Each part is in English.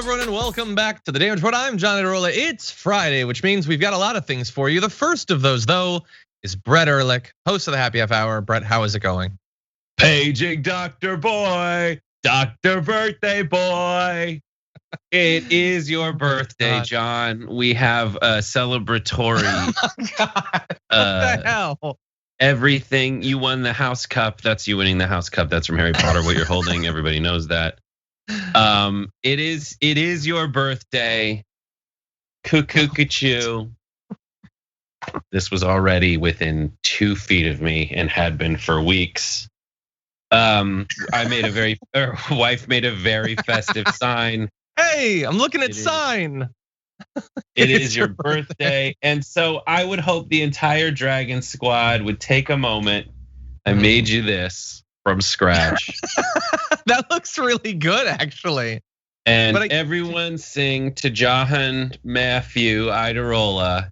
everyone, and welcome back to the Damage Report. I'm John Itarola. It's Friday, which means we've got a lot of things for you. The first of those, though, is Brett Erlich, host of the Happy Half Hour. Brett, how is it going? Paging Dr. Boy, Dr. Birthday Boy. It is your birthday, John. We have a celebratory. Oh God, what the hell? Everything. You won the House Cup. That's you winning the House Cup. That's from Harry Potter. What you're holding, everybody knows that. It is your birthday. Cuckoo. This was already within 2 feet of me and had been for weeks. Wife made a very festive sign. Hey, I'm looking at sign. It is your birthday. And so I would hope the entire Dragon Squad would take a moment. I made you this from scratch. That looks really good, actually. And everyone sing to Jahan Matthew Idarola.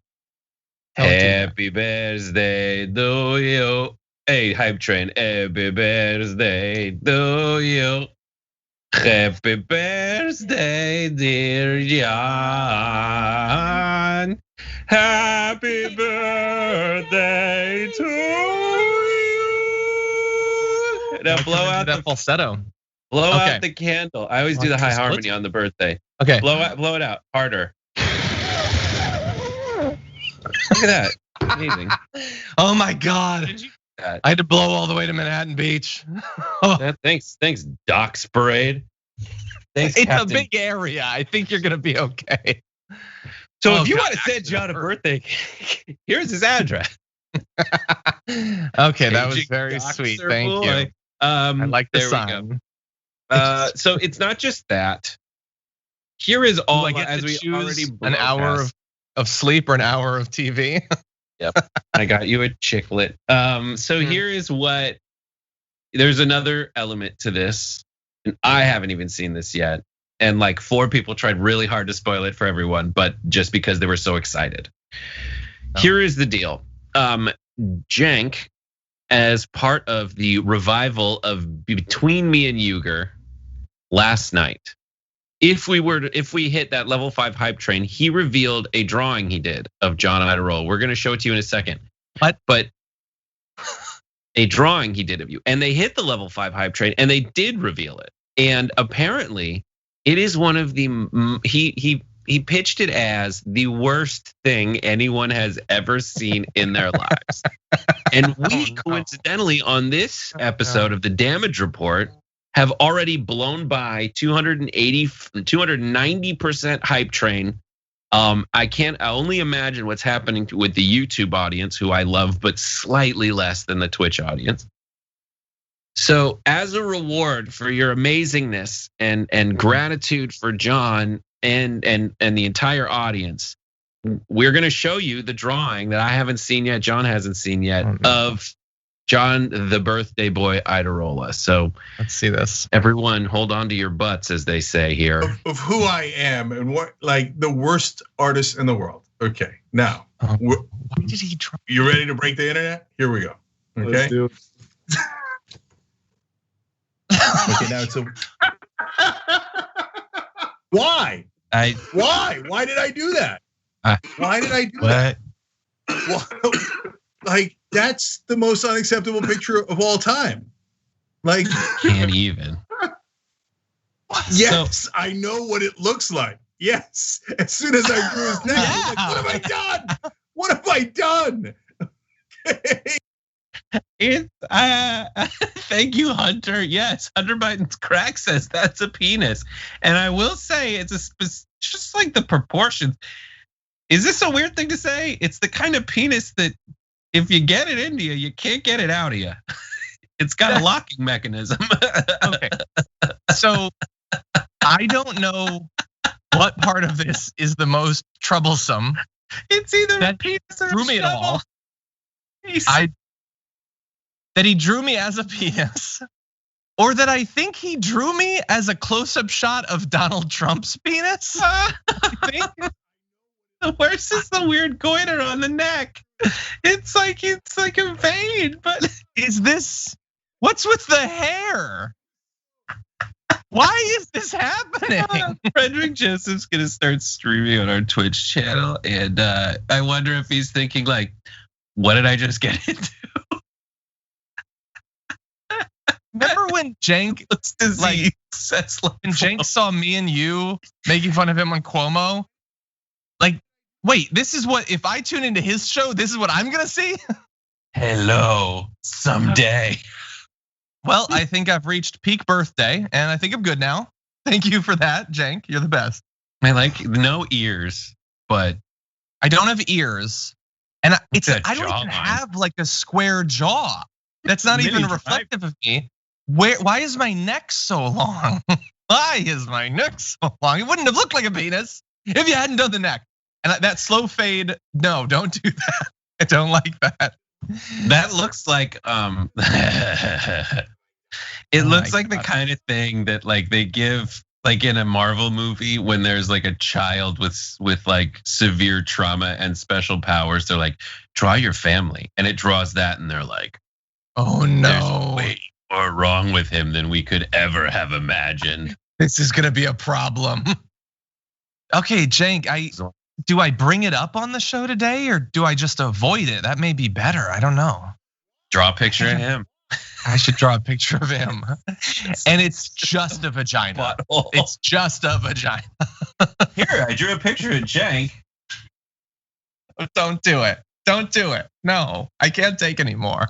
Happy birthday to you. Hey, hype train. Happy birthday to you. Happy birthday, dear John. Happy birthday to you. Now blow out that falsetto. Blow out the candle. I always do the high harmony on the birthday. Okay. Blow it out harder. Look at that. Amazing. Oh my God. I had to blow all the way to Manhattan Beach. Thanks, Doc's Parade. Thanks, it's Captain. a big area. I think you're gonna be okay. So if you want to send John a birthday cake, here's his address. Okay, that was very sweet. Thank you. I like the sign. So it's not just that. Here is all, as we already an hour of sleep or an hour of TV. Yep, I got you a chiclet. So here is what. There's another element to this, and I haven't even seen this yet. And like 4 people tried really hard to spoil it for everyone, but just because they were so excited. Here is the deal. Cenk, as part of the revival of Between Me and Uyghur last night, if we hit that level 5 hype train, he revealed a drawing he did of John Idarola. We're gonna show it to you in a second. But a drawing he did of you, and they hit the level 5 hype train, and they did reveal it. And apparently, it is one of the he pitched it as the worst thing anyone has ever seen in their lives. And we coincidentally on this episode of the Damage Report have already blown by 290% hype train. I only imagine what's happening with the YouTube audience, who I love, but slightly less than the Twitch audience. So as a reward for your amazingness and gratitude for John and the entire audience, we're gonna show you the drawing that I haven't seen yet, John hasn't seen yet, of John the Birthday Boy Idarola. So let's see this. Everyone hold on to your butts, as they say here. Of who I am and what, like the worst artist in the world. Okay, now. Why did he try? You ready to break the internet? Here we go. Okay. Let's do it. Okay, now it's why? Why did I do that? Why did I do that? Well, like that's the most unacceptable picture of all time. Like can't even. Yes, so, I know what it looks like. Yes, as soon as I drew his neck, I was like, what have I done? What have I done? Thank you, Hunter. Yes, Hunter Biden's crack says that's a penis, and I will say it's just like the proportions. Is this a weird thing to say? It's the kind of penis that if you get it into you, you can't get it out of you. It's got a locking mechanism. Okay, so I don't know what part of this is the most troublesome. It's either that a penis or drew me at all. That he drew me as a penis, or that I think he drew me as a close-up shot of Donald Trump's penis. I think the worst is the weird goiter on the neck. It's like a vein, but is this? What's with the hair? Why is this happening? Frederick Joseph's gonna start streaming on our Twitch channel, and I wonder if he's thinking like, "What did I just get into?" Remember when Jank, when Jank saw me and you making fun of him on Cuomo? Like, wait, this is what, if I tune into his show, this is what I'm gonna see? Hello, someday. Well, I think I've reached peak birthday, and I think I'm good now. Thank you for that, Jank. You're the best. I like no ears, but I don't have ears, and I don't even jawline. have like a square jaw. That's not even reflective of me. Why is my neck so long? Why is my neck so long? It wouldn't have looked like a penis if you hadn't done the neck. And that slow fade, no, don't do that. I don't like that. That looks like it looks like the kind of thing that like they give like in a Marvel movie when there's like a child with like severe trauma and special powers. They're like, draw your family, and it draws that, and they're like, oh no, there's way more wrong with him than we could ever have imagined. This is gonna be a problem. Okay, Jank, do I bring it up on the show today, or do I just avoid it? That may be better. I don't know. Draw a picture of him. I should draw a picture of him. And it's just a vagina. It's just a vagina. Here, I drew a picture of Jank. Don't do it. Don't do it. No, I can't take anymore.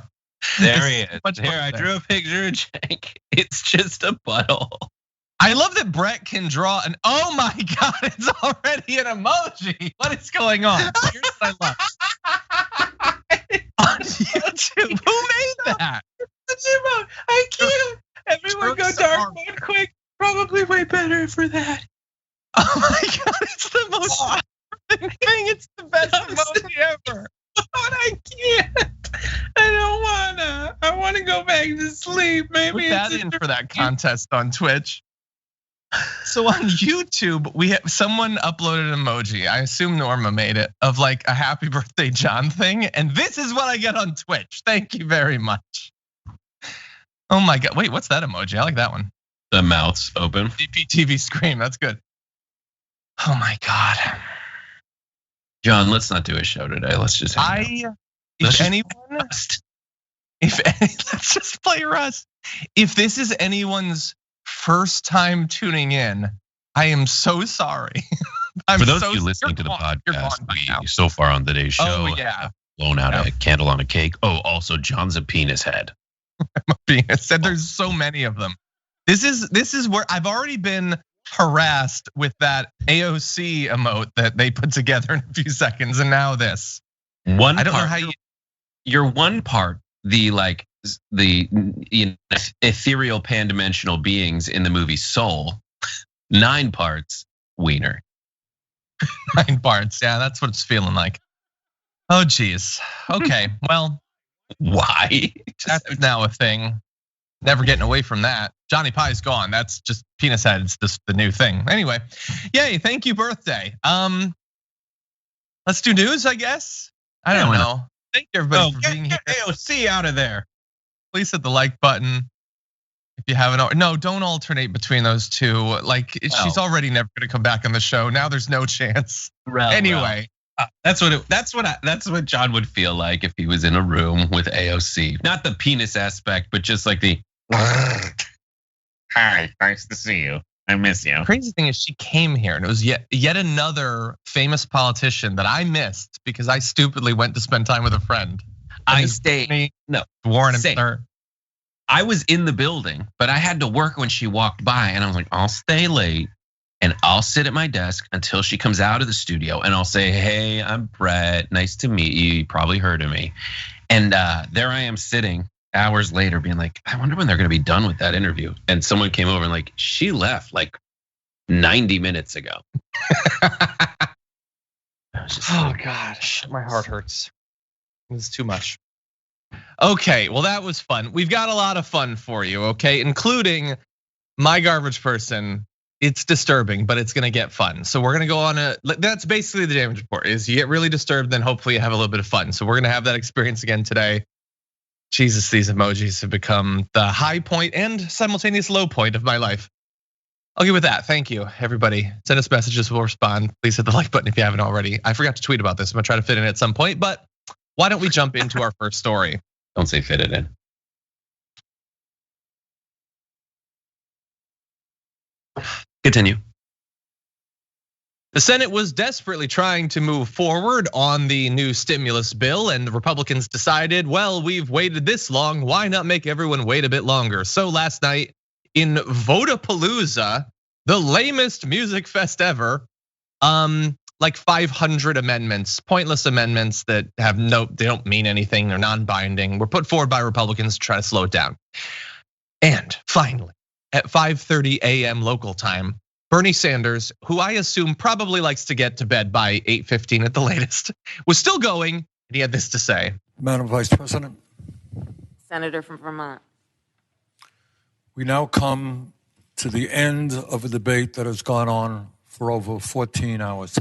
There he is. Here, I drew a picture of Jank. It's just a butthole. I love that Brett can draw an, oh my God, it's already an emoji. What is going on? Here's what I love. On YouTube, who made that? I can't. Everyone go dark mode quick. Probably way better for that. Oh my God, it's the most thing. It's the best emoji ever. But I can't. I don't wanna. I wanna go back to sleep. Maybe put that in for that contest on Twitch. So on YouTube, we have someone uploaded an emoji. I assume Norma made it, of like a happy birthday John thing. And this is what I get on Twitch. Thank you very much. Oh my God, wait, what's that emoji? I like that one. The mouth's open. DPTV scream, that's good. Oh my God. John, let's not do a show today. Let's just let's just play Rust. If this is anyone's first time tuning in, I am so sorry. For those of you listening to the podcast, we so far on today's show have blown out a candle on a cake. Oh, also John's a penis head. I'm a penis head. There's so many of them. This is where I've already been harassed with that AOC emote that they put together in a few seconds, and now this. I don't know how you're one part the ethereal pan-dimensional beings in the movie Soul, 9 parts wiener. 9 parts, yeah, that's what it's feeling like. Oh geez. Okay, well, why? That's now a thing. Never getting away from that. Johnny Pie's gone. That's just penis head. It's just the new thing. Anyway, yay! Thank you, birthday. Let's do news, I guess. I don't know. Thank everybody for being here. AOC out of there. Please hit the like button if you haven't. No, don't alternate between those two. Like she's already never gonna come back on the show. Now there's no chance. Anyway, that's what John would feel like if he was in a room with AOC. Not the penis aspect, but just like the. Hi, nice to see you. I miss you. The crazy thing is she came here and it was yet another famous politician that I missed because I stupidly went to spend time with a friend. I stayed. No, Warren and her. I was in the building, but I had to work when she walked by, and I was like, I'll stay late and I'll sit at my desk until she comes out of the studio, and I'll say, hey, I'm Brett. Nice to meet you. You probably heard of me. And there I am sitting hours later being like, I wonder when they're gonna be done with that interview. And someone came over and like, she left like 90 minutes ago. Oh gosh, my heart hurts. It's too much. Okay, well that was fun. We've got a lot of fun for you, okay? Including my garbage person. It's disturbing, but it's gonna get fun. So we're gonna go on that's basically the damage report, is you get really disturbed, then hopefully you have a little bit of fun. So we're gonna have that experience again today. Jesus, these emojis have become the high point and simultaneous low point of my life. Okay, with that, thank you, everybody. Send us messages, we'll respond. Please hit the like button if you haven't already. I forgot to tweet about this. I'm gonna try to fit in at some point, but why don't we jump into our first story? Don't say fit it in. Continue. The Senate was desperately trying to move forward on the new stimulus bill, and the Republicans decided, well, we've waited this long, why not make everyone wait a bit longer? So last night in Votapalooza, the lamest music fest ever, like 500 amendments, pointless amendments that have they don't mean anything, they're non-binding, were put forward by Republicans to try to slow it down. And finally, at 5:30 a.m. local time, Bernie Sanders, who I assume probably likes to get to bed by 8:15 at the latest, was still going, and he had this to say. Madam Vice President. Senator from Vermont. We now come to the end of a debate that has gone on for over 14 hours.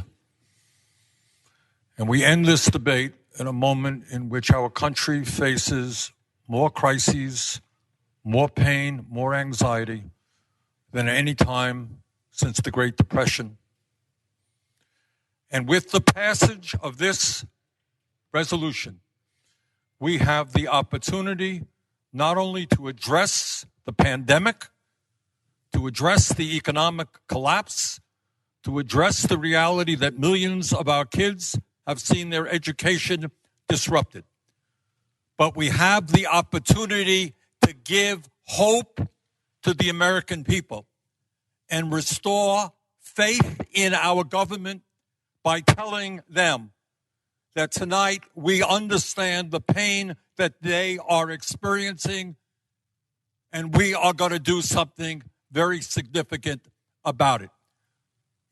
And we end this debate in a moment in which our country faces more crises, more pain, more anxiety than at any time since the Great Depression. And with the passage of this resolution, we have the opportunity not only to address the pandemic, to address the economic collapse, to address the reality that millions of our kids have seen their education disrupted. But we have the opportunity to give hope to the American people and restore faith in our government by telling them that tonight we understand the pain that they are experiencing, and we are going to do something very significant about it.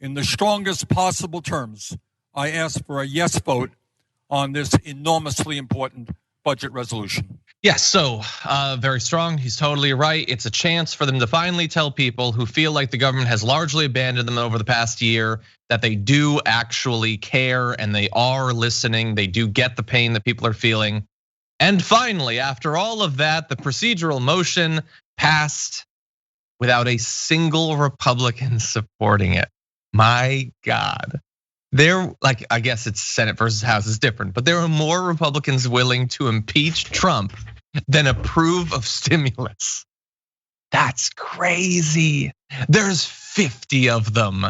In the strongest possible terms, I ask for a yes vote on this enormously important budget resolution. Yes, so very strong. He's totally right. It's a chance for them to finally tell people who feel like the government has largely abandoned them over the past year that they do actually care and they are listening. They do get the pain that people are feeling. And finally, after all of that, the procedural motion passed without a single Republican supporting it. My God. I guess it's Senate versus House is different, but there are more Republicans willing to impeach Trump than approve of stimulus. That's crazy. There's 50 of them,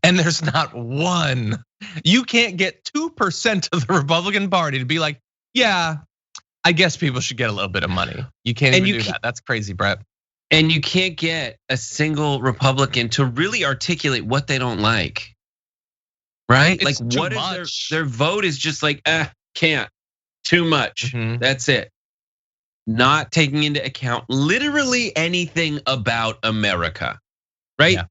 and there's not one. You can't get 2% of the Republican Party to be like, yeah, I guess people should get a little bit of money. You can't even do that. That's crazy, Brett. And you can't get a single Republican to really articulate what they don't like. Right? It's like what is their vote is just like, can't, too much. That's it. Not taking into account literally anything about America, right? Yeah.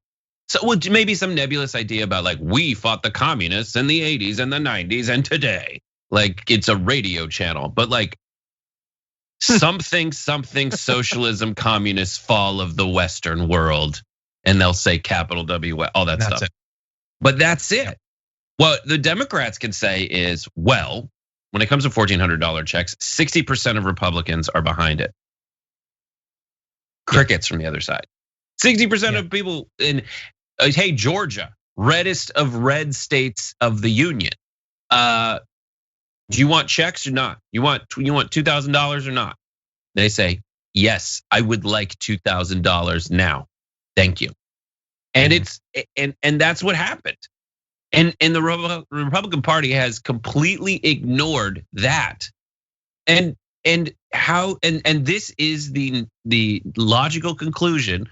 So maybe some nebulous idea about like, we fought the communists in the 80s and the 90s and today. Like it's a radio channel, but like something socialism, communist fall of the Western world. And they'll say capital W, all that stuff. But that's it. What the Democrats can say is, well, when it comes to $1,400 checks, 60% of Republicans are behind it. Crickets from the other side. 60% of people in, hey, Georgia, reddest of red states of the union. Do you want checks or not? You want $2,000 or not? They say, yes, I would like $2,000 now. Thank you. And it's and that's what happened. And the Republican Party has completely ignored that. And this is the logical conclusion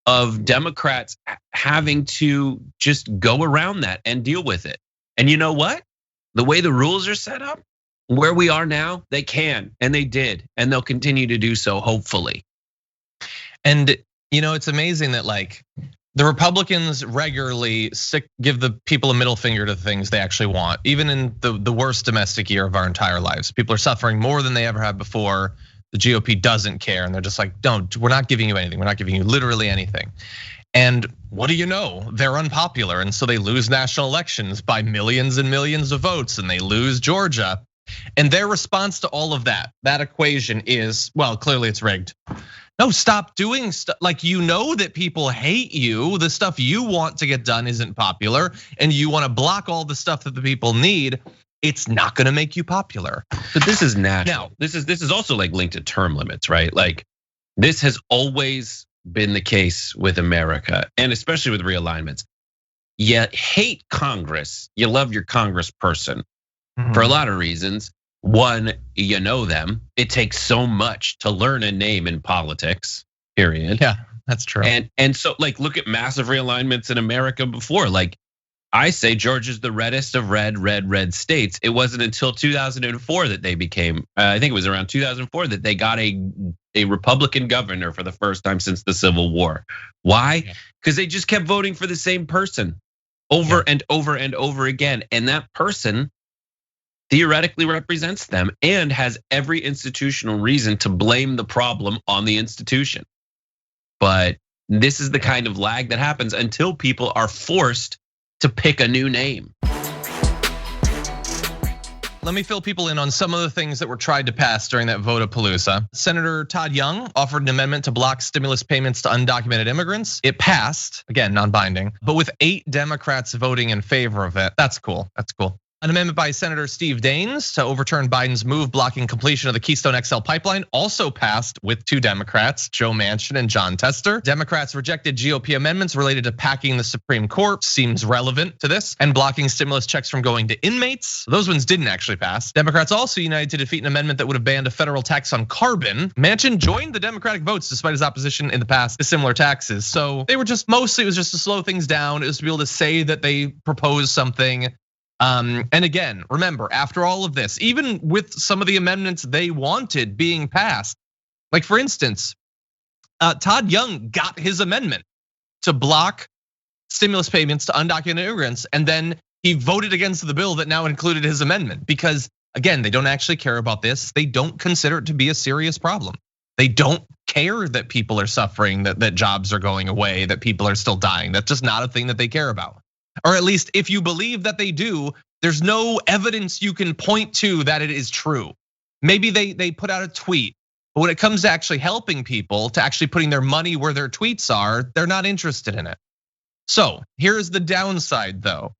of Democrats having to just go around that and deal with it. And you know what? The way the rules are set up, where we are now, they can, and they did, and they'll continue to do so, hopefully. And it's amazing that like the Republicans regularly give the people a middle finger to the things they actually want, even in the worst domestic year of our entire lives. People are suffering more than they ever have before. The GOP doesn't care, and they're just like, we're not giving you anything. We're not giving you literally anything. And what do you know? They're unpopular, and so they lose national elections by millions and millions of votes, and they lose Georgia. And their response to all of that equation is, well, clearly it's rigged. No, stop doing stuff. Like, you know that people hate you. The stuff you want to get done isn't popular, and you want to block all the stuff that the people need. It's not going to make you popular. But this is natural. Now, this is also like linked to term limits, right? Like, this has always been the case with America, and especially with realignments. You hate Congress, you love your congressperson for a lot of reasons. One, you know them. It takes so much to learn a name in politics, period. Yeah, that's true. And so, like, look at massive realignments in America before. Like, I say Georgia's the reddest of red states. It wasn't until 2004 that they became, I think it was around 2004 that they got a Republican governor for the first time since the Civil War. Why? Because they just kept voting for the same person over and over and over again. And that person theoretically represents them and has every institutional reason to blame the problem on the institution. But this is the kind of lag that happens until people are forced to pick a new name. Let me fill people in on some of the things that were tried to pass during that vote-a-palooza. Senator Todd Young offered an amendment to block stimulus payments to undocumented immigrants. It passed, again, non-binding, but with 8 Democrats voting in favor of it. That's cool, that's cool. An amendment by Senator Steve Daines to overturn Biden's move blocking completion of the Keystone XL pipeline also passed with 2 Democrats, Joe Manchin and John Tester. Democrats rejected GOP amendments related to packing the Supreme Court, seems relevant to this, and blocking stimulus checks from going to inmates. Those ones didn't actually pass. Democrats also united to defeat an amendment that would have banned a federal tax on carbon. Manchin joined the Democratic votes despite his opposition in the past to similar taxes. So they were just, mostly it was just to slow things down. It was to be able to say that they proposed something. And again, remember, after all of this, even with some of the amendments they wanted being passed, like for instance, Todd Young got his amendment to block stimulus payments to undocumented immigrants, and then he voted against the bill that now included his amendment because, again, they don't actually care about this. They don't consider it to be a serious problem. They don't care that people are suffering, that jobs are going away, that people are still dying. That's just not a thing that they care about. Or at least if you believe that they do, there's no evidence you can point to that it is true. Maybe they put out a tweet, but when it comes to actually helping people, to actually putting their money where their tweets are, they're not interested in it. So here's the downside though.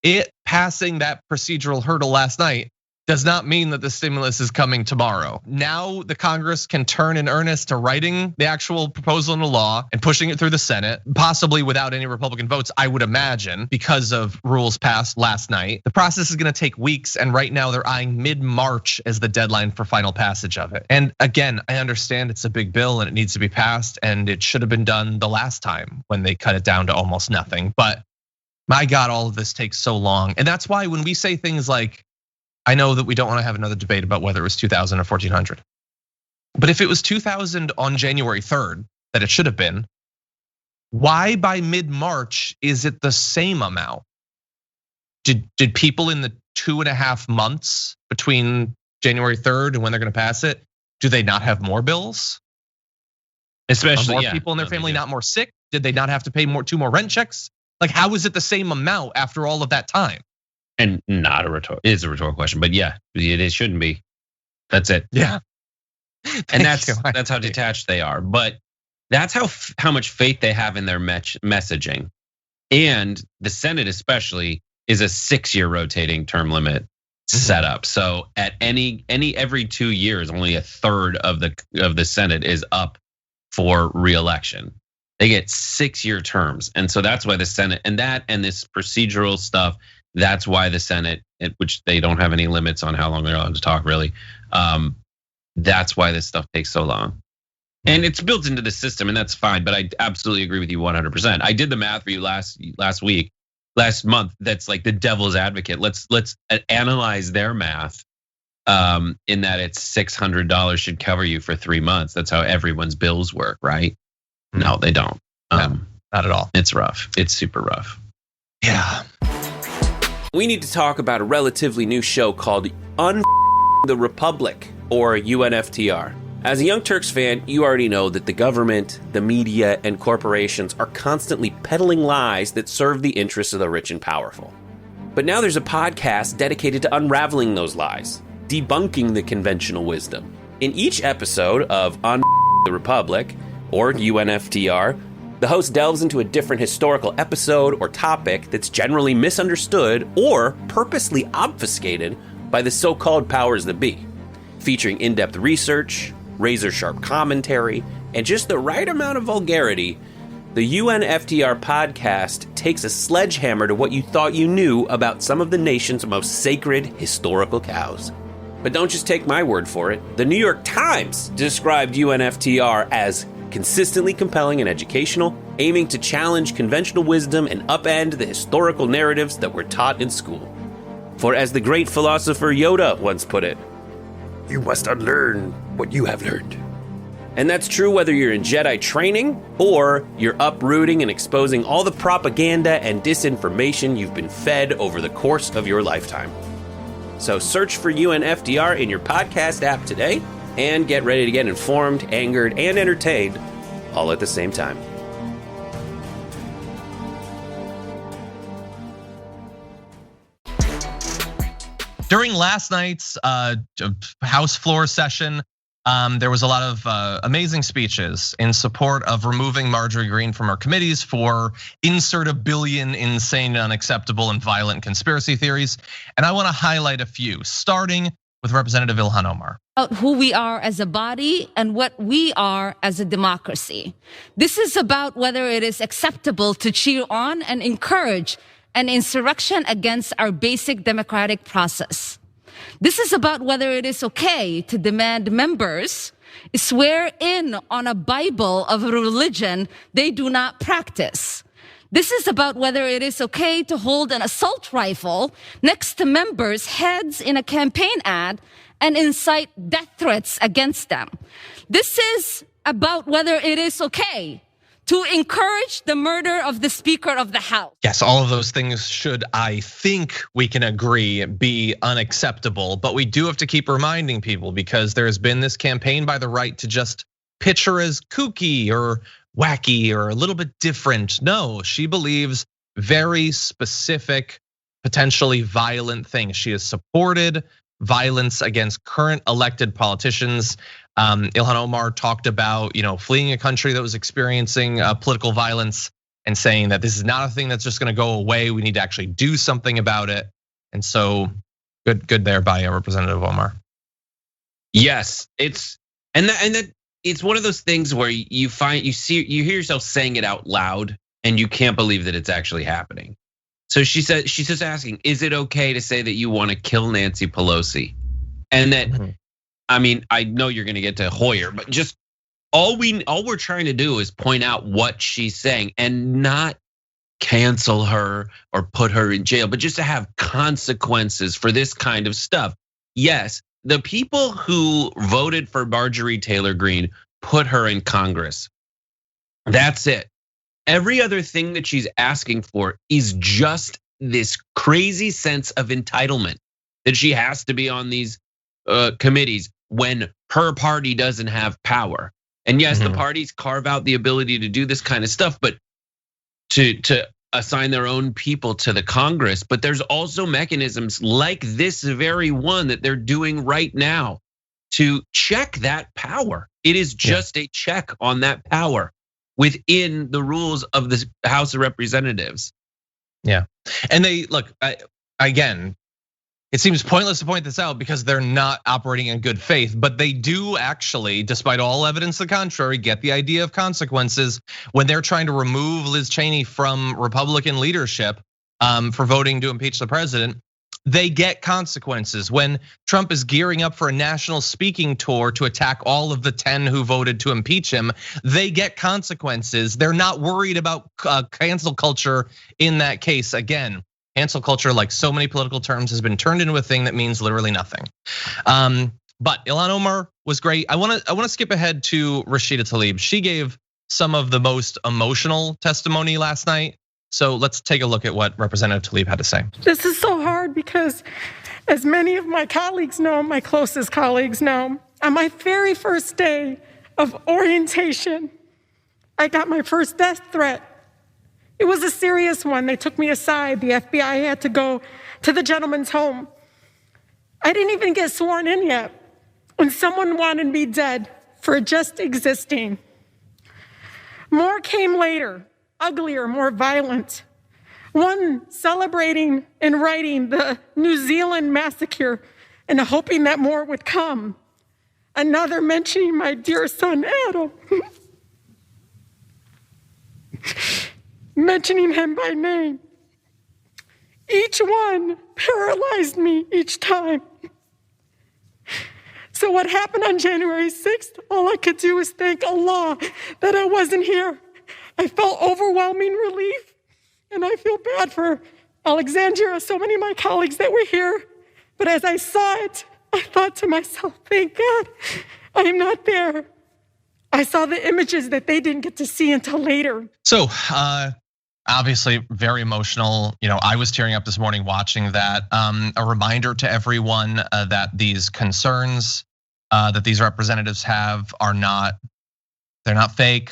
It passing that procedural hurdle last night does not mean that the stimulus is coming tomorrow. Now the Congress can turn in earnest to writing the actual proposal into law and pushing it through the Senate, possibly without any Republican votes, I would imagine, because of rules passed last night. The process is gonna take weeks, and right now they're eyeing mid-March as the deadline for final passage of it. And again, I understand it's a big bill and it needs to be passed, and it should have been done the last time when they cut it down to almost nothing. But my God, all of this takes so long. And that's why when we say things like, I know that we don't want to have another debate about whether it was 2000 or 1400. But if it was 2000 on January 3rd, that it should have been, why by mid-March is it the same amount? Did people in the 2.5 months between January 3rd and when they're gonna pass it, do they not have more bills? Especially, are more people in their family not more sick? Did they not have to pay 2 more rent checks? Like, how is it the same amount after all of that time? And not a rhetorical, it is a rhetorical question, but yeah, it shouldn't be. That's it. Yeah. And that's how detached they are. But that's how much faith they have in their messaging. And the Senate especially is a 6-year rotating term limit setup. So at every 2 years, only a third of the Senate is up for re-election. They get 6-year terms. And so that's why the Senate and this procedural stuff, that's why the Senate, which they don't have any limits on how long they're allowed to talk really. That's why this stuff takes so long. And it's built into the system, and that's fine, but I absolutely agree with you 100%. I did the math for you last month. That's like the devil's advocate. Let's analyze their math in that it's $600 should cover you for 3 months. That's how everyone's bills work, right? No, they don't. No, not at all. It's rough. It's super rough. Yeah. We need to talk about a relatively new show called the Republic, or UNFTR. As a Young Turks fan, you already know that the government, the media, and corporations are constantly peddling lies that serve the interests of the rich and powerful. But now there's a podcast dedicated to unraveling those lies, debunking the conventional wisdom. In each episode of the Republic, or UNFTR, the host delves into a different historical episode or topic that's generally misunderstood or purposely obfuscated by the so-called powers that be, featuring in-depth research, razor-sharp commentary, and just the right amount of vulgarity. The UNFTR podcast takes a sledgehammer to what you thought you knew about some of the nation's most sacred historical cows. But don't just take my word for it. The New York Times described UNFTR as consistently compelling and educational, aiming to challenge conventional wisdom and upend the historical narratives that were taught in school. For as the great philosopher Yoda once put it, you must unlearn what you have learned. And that's true whether you're in Jedi training or you're uprooting and exposing all the propaganda and disinformation you've been fed over the course of your lifetime. So search for UNFTR in your podcast app today and get ready to get informed, angered, and entertained all at the same time. During last night's House floor session, there was a lot of amazing speeches in support of removing Marjorie Greene from our committees for insert a billion insane, unacceptable, and violent conspiracy theories. And I want to highlight a few, starting with Representative Ilhan Omar. About who we are as a body and what we are as a democracy. This is about whether it is acceptable to cheer on and encourage an insurrection against our basic democratic process. This is about whether it is okay to demand members swear in on a Bible of a religion they do not practice. This is about whether it is okay to hold an assault rifle next to members' heads in a campaign ad and incite death threats against them. This is about whether it is okay to encourage the murder of the Speaker of the House. Yes, all of those things should, I think we can agree, be unacceptable. But we do have to keep reminding people because there's been this campaign by the right to just pitch her as kooky or wacky or a little bit different. No, she believes very specific, potentially violent things. She has supported violence against current elected politicians. Ilhan Omar talked about, fleeing a country that was experiencing political violence and saying that this is not a thing that's just going to go away. We need to actually do something about it. And so, good there by Representative Omar. Yes, it's one of those things where you hear yourself saying it out loud and you can't believe that it's actually happening. So she's just asking, is it okay to say that you want to kill Nancy Pelosi? And that, I mean, I know you're gonna get to Hoyer, but just all we're trying to do is point out what she's saying and not cancel her or put her in jail, but just to have consequences for this kind of stuff. Yes, the people who voted for Marjorie Taylor Greene put her in Congress. That's it. Every other thing that she's asking for is just this crazy sense of entitlement that she has to be on these committees when her party doesn't have power. And yes, the parties carve out the ability to do this kind of stuff, but to assign their own people to the Congress. But there's also mechanisms like this very one that they're doing right now to check that power. It is just a check on that power within the rules of the House of Representatives. Yeah, and they look, again, it seems pointless to point this out because they're not operating in good faith, but they do actually, despite all evidence to the contrary, get the idea of consequences when they're trying to remove Liz Cheney from Republican leadership for voting to impeach the president. They get consequences. When Trump is gearing up for a national speaking tour to attack all of the 10 who voted to impeach him, they get consequences. They're not worried about cancel culture in that case. Again, cancel culture, like so many political terms, has been turned into a thing that means literally nothing. But Ilhan Omar was great. I want to skip ahead to Rashida Tlaib. She gave some of the most emotional testimony last night. So let's take a look at what Representative Tlaib had to say. This is so hard because, as many of my colleagues know, my closest colleagues know, on my very first day of orientation, I got my first death threat. It was a serious one. They took me aside. The FBI had to go to the gentleman's home. I didn't even get sworn in yet when someone wanted me dead for just existing. More came later, uglier, more violent. One celebrating and writing the New Zealand massacre and hoping that more would come. Another mentioning my dear son, Adam. Mentioning him by name. Each one paralyzed me each time. So what happened on January 6th, all I could do was thank Allah that I wasn't here. I felt overwhelming relief, and I feel bad for Alexandria, so many of my colleagues that were here. But as I saw it, I thought to myself, thank God I am not there. I saw the images that they didn't get to see until later. So, obviously very emotional. I was tearing up this morning watching that. A reminder to everyone that these concerns that these representatives have they're not fake.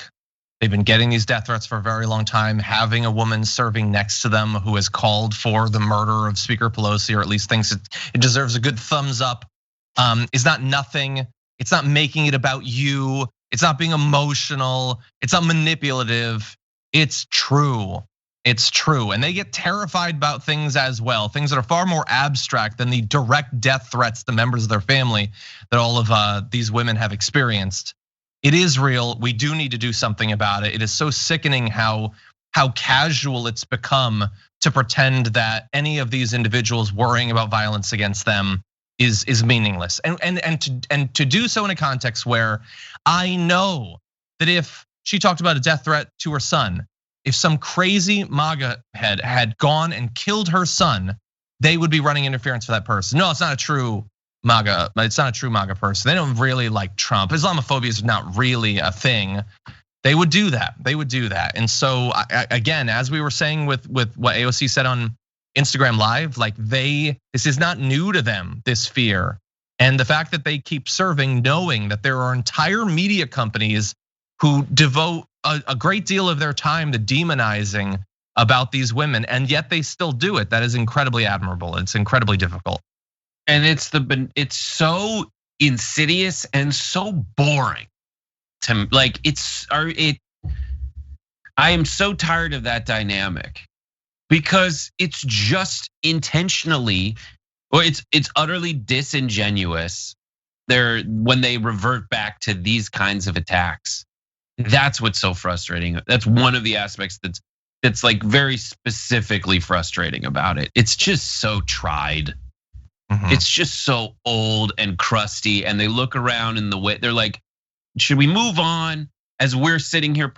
They've been getting these death threats for a very long time. Having a woman serving next to them who has called for the murder of Speaker Pelosi, or at least thinks it deserves a good thumbs up, is not nothing. It's not making it about you. It's not being emotional. It's not manipulative. It's true. It's true. And they get terrified about things as well, things that are far more abstract than the direct death threats to members of their family that all of these women have experienced. It is real. We do need to do something about it. It is so sickening how casual it's become to pretend that any of these individuals worrying about violence against them is meaningless. And to do so in a context where I know that if she talked about a death threat to her son, if some crazy MAGA head had gone and killed her son, they would be running interference for that person. No, it's not a true MAGA. It's not a true MAGA person. They don't really like Trump. Islamophobia is not really a thing. They would do that. They would do that. And so again, as we were saying with what AOC said on Instagram Live, like this is not new to them, this fear. And the fact that they keep serving, knowing that there are entire media companies who devote a great deal of their time to demonizing about these women, and yet they still do it. That is incredibly admirable. It's incredibly difficult. And it's so insidious and so boring to like I am so tired of that dynamic because it's just intentionally, or it's utterly disingenuous. When they revert back to these kinds of attacks. That's what's so frustrating. That's one of the aspects that's like very specifically frustrating about it. It's just so tried. It's just so old and crusty, and they look around in the way they're like, should we move on? As we're sitting here,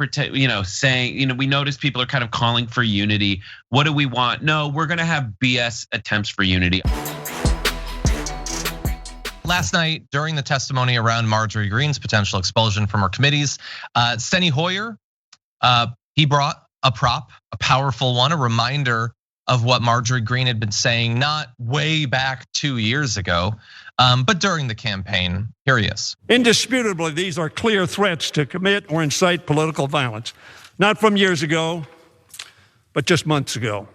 saying, we notice people are kind of calling for unity. What do we want? No, we're gonna have BS attempts for unity. Last night, during the testimony around Marjorie Greene's potential expulsion from her committees, Steny Hoyer, he brought a prop, a powerful one, a reminder of what Marjorie Greene had been saying, not way back 2 years ago, but during the campaign. Here he is. Indisputably, these are clear threats to commit or incite political violence, not from years ago, but just months ago.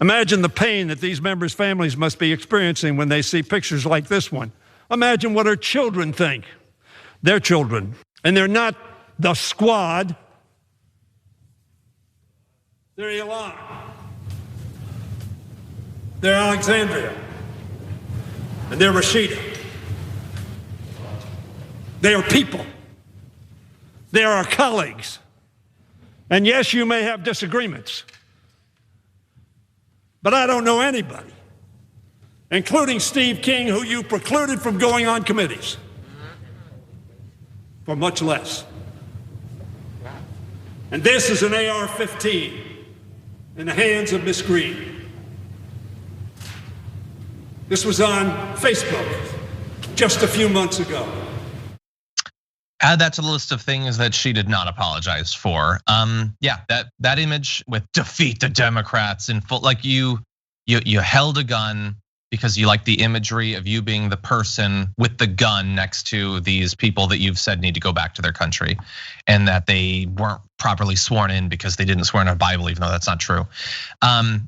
Imagine the pain that these members' families must be experiencing when they see pictures like this one. Imagine what our children think. Their children. And they're not the squad. They're Elon. They're Alexandria. And they're Rashida. They are people. They are our colleagues. And yes, you may have disagreements. But I don't know anybody, including Steve King, who you precluded from going on committees, for much less. And this is an AR-15 in the hands of Miss Greene. This was on Facebook just a few months ago. Add that to the list of things that she did not apologize for. Yeah, that image with defeat the Democrats in full, like you held a gun because you like the imagery of you being the person with the gun next to these people that you've said need to go back to their country, and that they weren't properly sworn in because they didn't swear in our Bible, even though that's not true.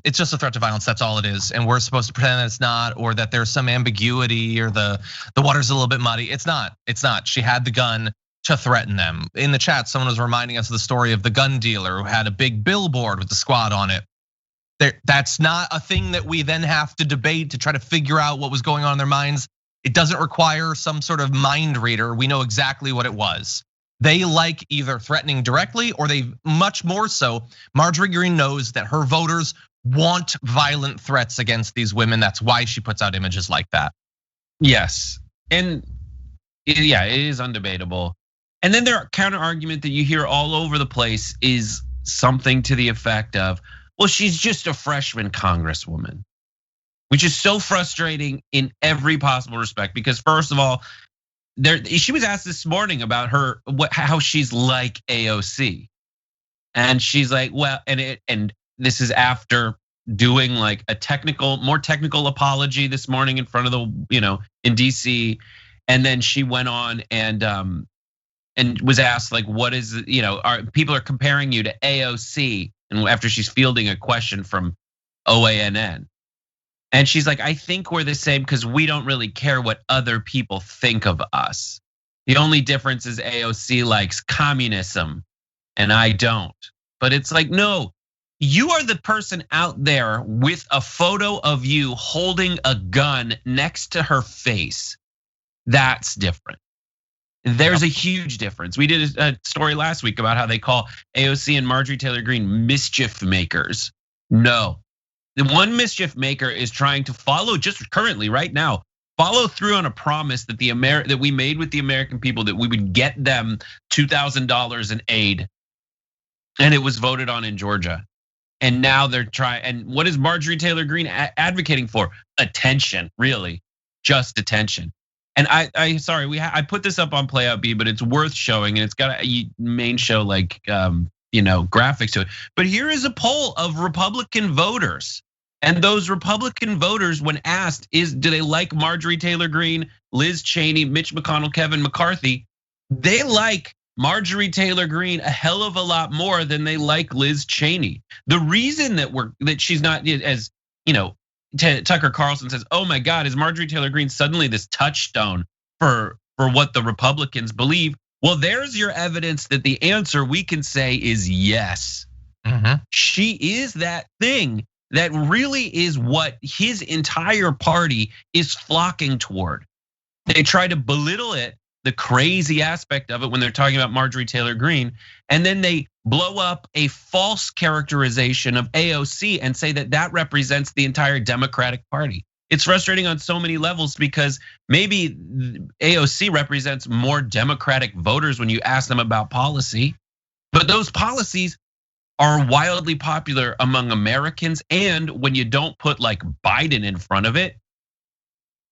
It's just a threat to violence, that's all it is. And we're supposed to pretend that it's not, or that there's some ambiguity, or the water's a little bit muddy. It's not. She had the gun to threaten them. In the chat, someone was reminding us of the story of the gun dealer who had a big billboard with the squad on it. That's not a thing that we then have to debate to try to figure out what was going on in their minds. It doesn't require some sort of mind reader. We know exactly what it was. They like either threatening directly, or they much more so. Marjorie Greene knows that her voters want violent threats against these women. That's why she puts out images like that. Yes, and yeah, it is undebatable. And then their counter argument that you hear all over the place is something to the effect of, well, she's just a freshman congresswoman, which is so frustrating in every possible respect. Because first of all, she was asked this morning about how she's like AOC, and she's like, well, and this is after doing like a more technical apology this morning in front of the, in DC, and then she went on and was asked like, what is, people are comparing you to AOC, and after she's fielding a question from OANN. And she's like, I think we're the same because we don't really care what other people think of us. The only difference is AOC likes communism and I don't. But it's like, no, you are the person out there with a photo of you holding a gun next to her face. That's different. There's a huge difference. We did a story last week about how they call AOC and Marjorie Taylor Greene mischief makers. No, the one mischief maker is trying to follow, just currently right now, follow through on a promise that that we made with the American people, that we would get them $2,000 in aid, and it was voted on in Georgia. And now they're trying. And what is Marjorie Taylor Greene advocating for? Attention, really, just attention. And I put this up on Playout B, but it's worth showing, and it's got a main show like graphics to it. But here is a poll of Republican voters, and those Republican voters, when asked, do they like Marjorie Taylor Greene, Liz Cheney, Mitch McConnell, Kevin McCarthy? They like Marjorie Taylor Greene a hell of a lot more than they like Liz Cheney. The reason that she's not as Tucker Carlson says, oh my God, is Marjorie Taylor Greene suddenly this touchstone for what the Republicans believe? Well, there's your evidence that the answer we can say is yes. She is that thing that really is what his entire party is flocking toward. They try to belittle it, the crazy aspect of it, when they're talking about Marjorie Taylor Greene, and then they blow up a false characterization of AOC and say that represents the entire Democratic Party. It's frustrating on so many levels because maybe AOC represents more Democratic voters when you ask them about policy, but those policies are wildly popular among Americans, and when you don't put like Biden in front of it,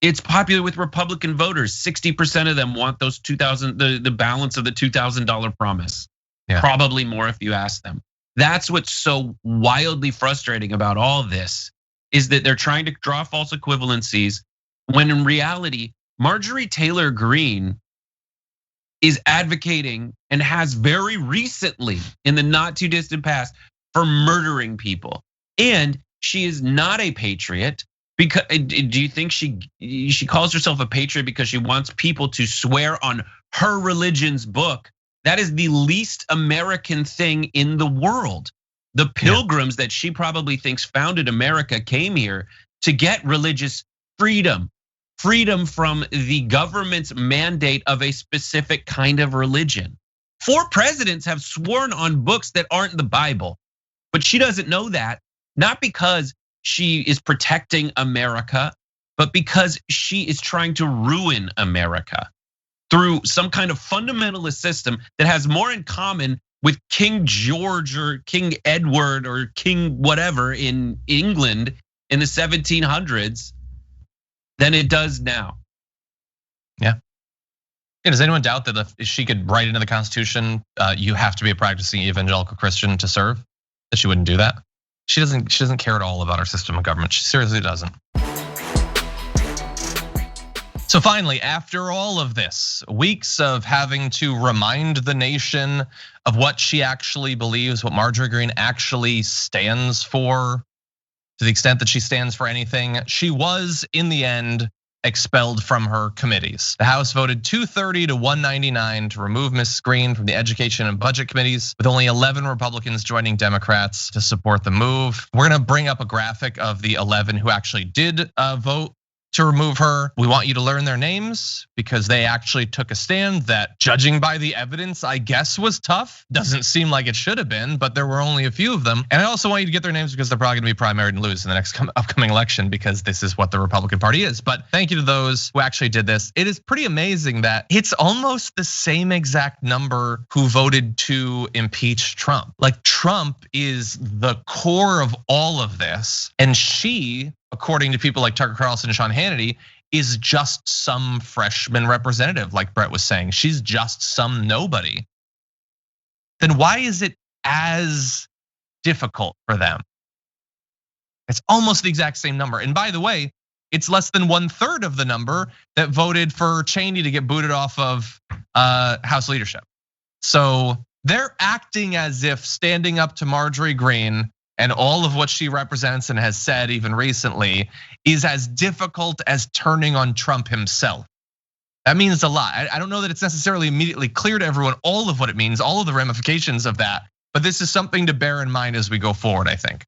it's popular with Republican voters. 60% of them want those the balance of the $2,000 promise. Yeah. Probably more if you ask them. That's what's so wildly frustrating about all of this, is that they're trying to draw false equivalencies when in reality, Marjorie Taylor Greene is advocating and has very recently in the not too distant past for murdering people. And she is not a patriot. Because do you think she calls herself a patriot because she wants people to swear on her religion's book? That is the least American thing in the world. The pilgrims that she probably thinks founded America came here to get religious freedom, freedom from the government's mandate of a specific kind of religion. 4 presidents have sworn on books that aren't the Bible, but she doesn't know that, not because she is protecting America, but because she is trying to ruin America through some kind of fundamentalist system that has more in common with King George or King Edward or King whatever in England in the 1700s than it does now. Yeah. Does anyone doubt that if she could write into the Constitution, you have to be a practicing evangelical Christian to serve? That she wouldn't do that? She doesn't care at all about our system of government. She seriously doesn't. So finally, after all of this, weeks of having to remind the nation of what she actually believes, what Marjorie Greene actually stands for, to the extent that she stands for anything, she was in the end expelled from her committees. The House voted 230 to 199 to remove Ms. Greene from the Education and Budget committees, with only 11 Republicans joining Democrats to support the move. We're gonna bring up a graphic of the 11 who actually did vote to remove her. We want you to learn their names because they actually took a stand that, judging by the evidence, I guess was tough. Doesn't seem like it should have been, but there were only a few of them. And I also want you to get their names because they're probably gonna be primaried and lose in the next upcoming election because this is what the Republican Party is. But thank you to those who actually did this. It is pretty amazing that it's almost the same exact number who voted to impeach Trump. Like, Trump is the core of all of this, and she, according to people like Tucker Carlson and Sean Hannity, is just some freshman representative, like Brett was saying. She's just some nobody. Then why is it as difficult for them? It's almost the exact same number. And by the way, it's less than 1/3 of the number that voted for Cheney to get booted off of House leadership. So they're acting as if standing up to Marjorie Greene and all of what she represents and has said even recently is as difficult as turning on Trump himself. That means a lot. I don't know that it's necessarily immediately clear to everyone all of what it means, all of the ramifications of that, but this is something to bear in mind as we go forward, I think.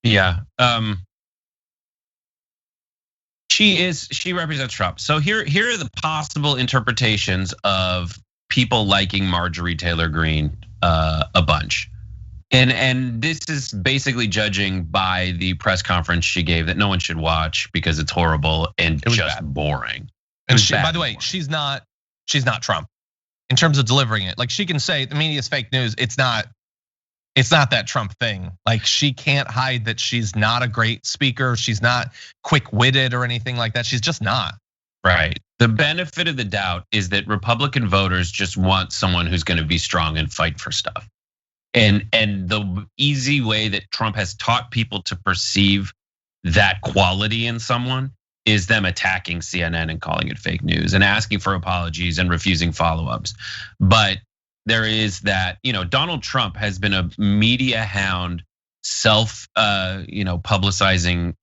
Yeah, she represents Trump. So here are the possible interpretations of people liking Marjorie Taylor Greene a bunch. And this is basically judging by the press conference she gave that no one should watch because it's horrible and just boring. And by the way, she's not Trump in terms of delivering it. Like, she can say the media is fake news. It's not that Trump thing. Like, she can't hide that she's not a great speaker. She's not quick-witted or anything like that. She's just not. Right. The benefit of the doubt is that Republican voters just want someone who's going to be strong and fight for stuff. And the easy way that Trump has taught people to perceive that quality in someone is them attacking CNN and calling it fake news and asking for apologies and refusing follow-ups. But there is that, Donald Trump has been a media hound, self, publicizing,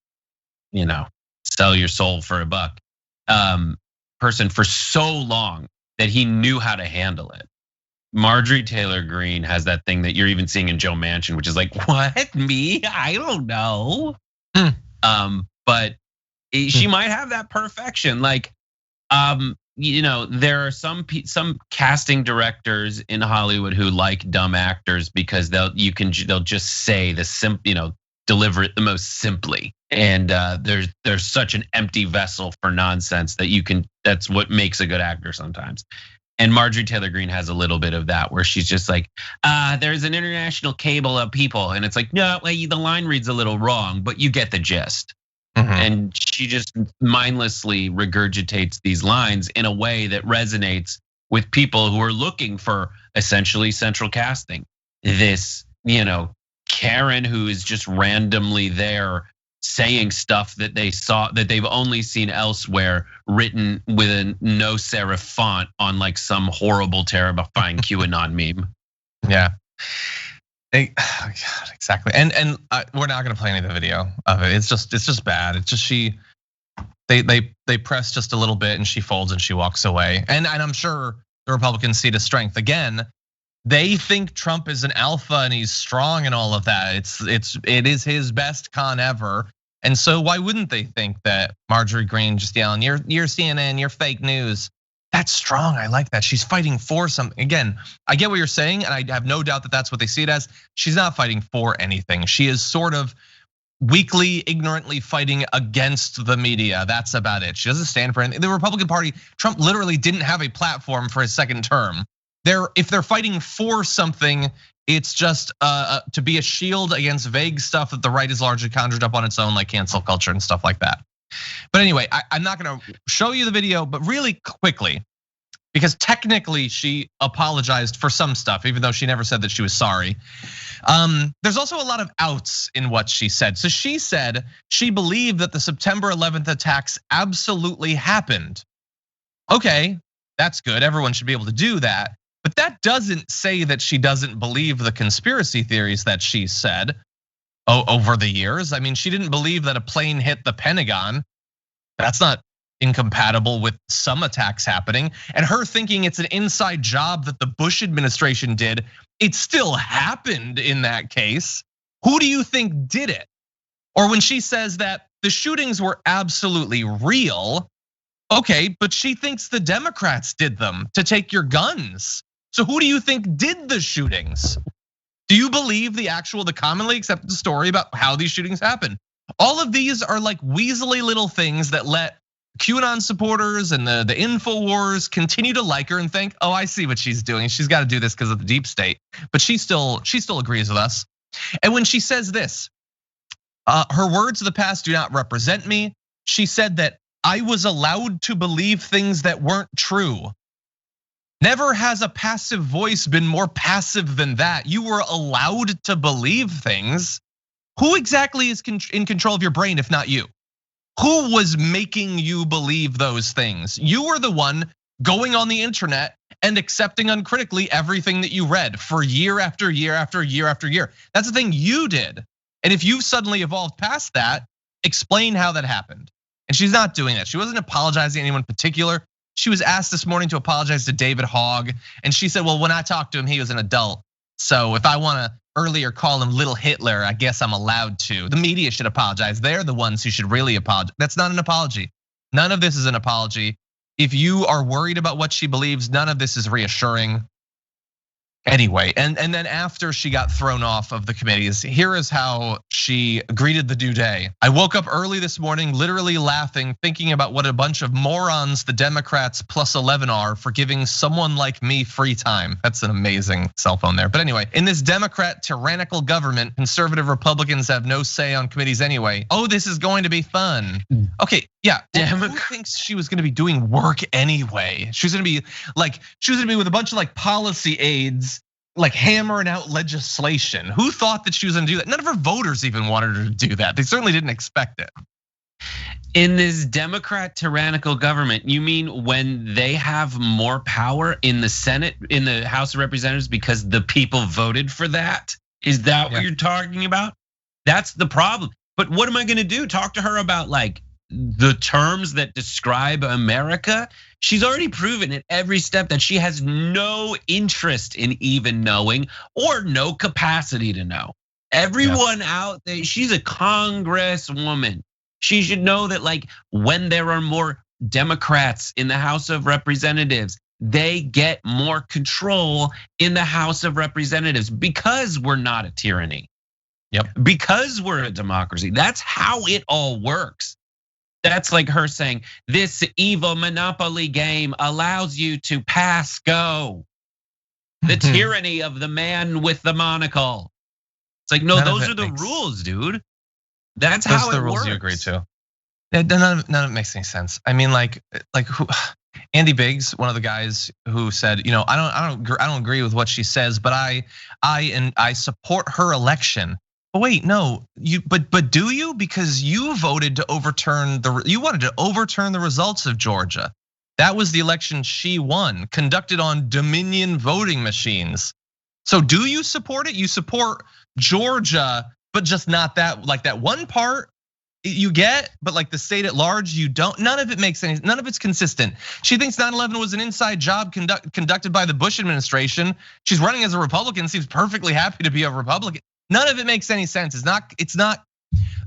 sell your soul for a buck, person for so long that he knew how to handle it. Marjorie Taylor Greene has that thing that you're even seeing in Joe Manchin, which is like, what, me? I don't know. But she might have that perfection. Like, there are some casting directors in Hollywood who like dumb actors because they'll just say deliver it the most simply. And there's such an empty vessel for nonsense that that's what makes a good actor sometimes. And Marjorie Taylor Greene has a little bit of that, where she's just like, there's an international cable of people. And it's like, no, the line reads a little wrong, but you get the gist. Mm-hmm. And she just mindlessly regurgitates these lines in a way that resonates with people who are looking for essentially central casting. This, Karen who is just randomly there saying stuff that they've only seen elsewhere, written with a no serif font on like some horrible, terrifying QAnon meme. Yeah, exactly. And we're not gonna play any of the video of it. It's just bad. It's just they press just a little bit and she folds and she walks away. And I'm sure the Republicans see the strength again. They think Trump is an alpha and he's strong and all of that. It is his best con ever. And so why wouldn't they think that Marjorie Greene just yelling, you're CNN, you're fake news? That's strong. I like that. She's fighting for something. Again, I get what you're saying, and I have no doubt that that's what they see it as. She's not fighting for anything. She is sort of weakly, ignorantly fighting against the media. That's about it. She doesn't stand for anything. The Republican Party, Trump literally didn't have a platform for his second term. If they're fighting for something, it's just to be a shield against vague stuff that the right has largely conjured up on its own, like cancel culture and stuff like that. But anyway, I'm not gonna show you the video, but really quickly, because technically she apologized for some stuff, even though she never said that she was sorry. There's also a lot of outs in what she said. So she said she believed that the September 11th attacks absolutely happened. Okay, that's good. Everyone should be able to do that. But that doesn't say that she doesn't believe the conspiracy theories that she said over the years. I mean, she didn't believe that a plane hit the Pentagon. That's not incompatible with some attacks happening. And her thinking it's an inside job that the Bush administration did, it still happened in that case. Who do you think did it? Or when she says that the shootings were absolutely real, okay, but she thinks the Democrats did them to take your guns. So who do you think did the shootings? Do you believe the commonly accepted story about how these shootings happened? All of these are like weaselly little things that let QAnon supporters and the InfoWars continue to like her and think, oh, I see what she's doing. She's got to do this because of the deep state. But she still agrees with us. And when she says this, her words of the past do not represent me. She said that I was allowed to believe things that weren't true. Never has a passive voice been more passive than that. You were allowed to believe things. Who exactly is in control of your brain if not you? Who was making you believe those things? You were the one going on the internet and accepting uncritically everything that you read for year after year after year after year. That's the thing you did. And if you've suddenly evolved past that, explain how that happened. And she's not doing that. She wasn't apologizing to anyone in particular. She was asked this morning to apologize to David Hogg. And she said, well, when I talked to him, he was an adult. So if I wanna earlier call him Little Hitler, I guess I'm allowed to. The media should apologize. They're the ones who should really apologize. That's not an apology. None of this is an apology. If you are worried about what she believes, none of this is reassuring. Anyway, and then after she got thrown off of the committees, here is how she greeted the new day. I woke up early this morning, literally laughing, thinking about what a bunch of morons the Democrats plus 11 are for giving someone like me free time. That's an amazing cell phone there. But anyway, in this Democrat tyrannical government, conservative Republicans have no say on committees anyway. Oh, this is going to be fun. Okay, yeah, who thinks she was gonna be doing work anyway? She was gonna be with a bunch of like policy aides, like hammering out legislation. Who thought that she was gonna do that? None of her voters even wanted her to do that. They certainly didn't expect it. In this Democrat tyrannical government, you mean when they have more power in the Senate, in the House of Representatives because the people voted for that? Is that what you're talking about? That's the problem. But what am I gonna do? Talk to her about like the terms that describe America? She's already proven at every step that she has no interest in even knowing or no capacity to know. Everyone out there, she's a congresswoman. She should know that like when there are more Democrats in the House of Representatives, they get more control in the House of Representatives because we're not a tyranny. Because we're a democracy. That's how it all works. That's like her saying, this evil monopoly game allows you to pass go. The tyranny of the man with the monocle. It's like, no, those are the rules, dude. That's how it works. Those are the rules you agree to. None of it makes any sense. I mean, like who? Andy Biggs, one of the guys who said, I don't agree with what she says, but I support her election. But wait, no, but do you? Because you voted to you wanted to overturn the results of Georgia. That was the election she won, conducted on Dominion voting machines. So do you support it? You support Georgia, but just not that, like that one part you get, but like the state at large, you don't. None of it makes any, none of it's consistent. She thinks 9/11 was an inside job conducted by the Bush administration. She's running as a Republican, seems perfectly happy to be a Republican. None of it makes any sense. It's not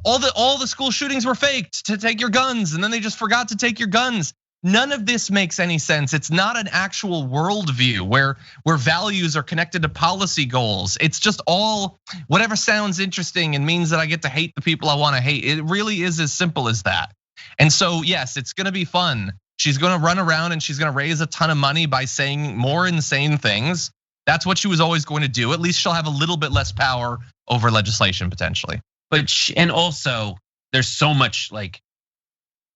all the school shootings were faked to take your guns, and then they just forgot to take your guns. None of this makes any sense. It's not an actual worldview where values are connected to policy goals. It's just all whatever sounds interesting and means that I get to hate the people I want to hate. It really is as simple as that. And so yes, it's gonna be fun. She's gonna run around and she's gonna raise a ton of money by saying more insane things. That's what she was always going to do. At least she'll have a little bit less power over legislation potentially. And also there's so much like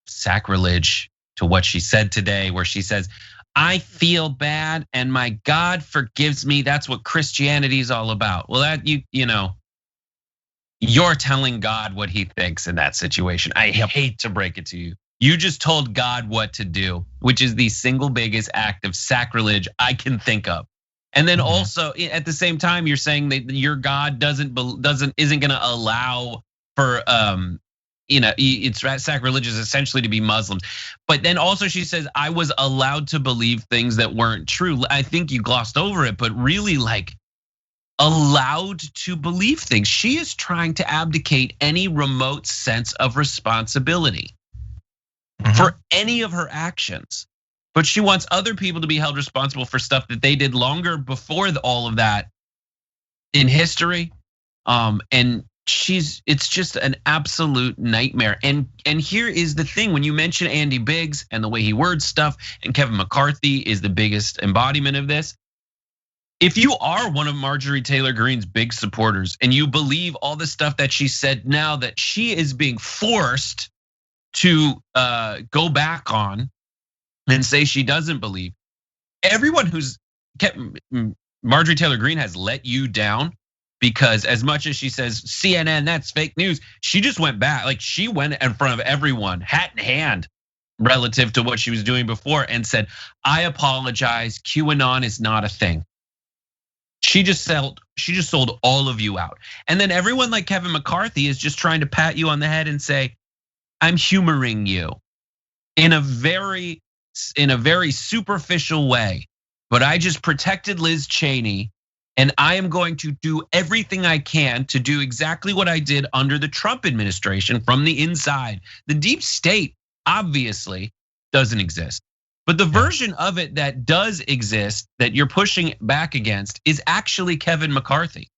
sacrilege to what she said today, where she says, I feel bad and my God forgives me. That's what Christianity is all about. Well, that you're telling God what he thinks in that situation. I hate to break it to you. You just told God what to do, which is the single biggest act of sacrilege I can think of. And then also at the same time, you're saying that your God isn't going to allow for it's sacrilegious essentially to be Muslims. But then also she says, I was allowed to believe things that weren't true. I think you glossed over it, but really like allowed to believe things. She is trying to abdicate any remote sense of responsibility for any of her actions. But she wants other people to be held responsible for stuff that they did longer before all of that in history. And it's just an absolute nightmare. And here is the thing, when you mention Andy Biggs and the way he words stuff, and Kevin McCarthy is the biggest embodiment of this. If you are one of Marjorie Taylor Greene's big supporters and you believe all the stuff that she said now that she is being forced to go back on and say she doesn't believe, everyone who's kept Marjorie Taylor Greene has let you down, because as much as she says CNN, that's fake news, she just went back. Like she went in front of everyone, hat in hand, relative to what she was doing before, and said, I apologize, QAnon is not a thing. She just sold all of you out. And then everyone like Kevin McCarthy is just trying to pat you on the head and say, I'm humoring you in a very superficial way. But I just protected Liz Cheney, and I am going to do everything I can to do exactly what I did under the Trump administration from the inside. The deep state obviously doesn't exist. But the version of it that does exist, that you're pushing back against, is actually Kevin McCarthy.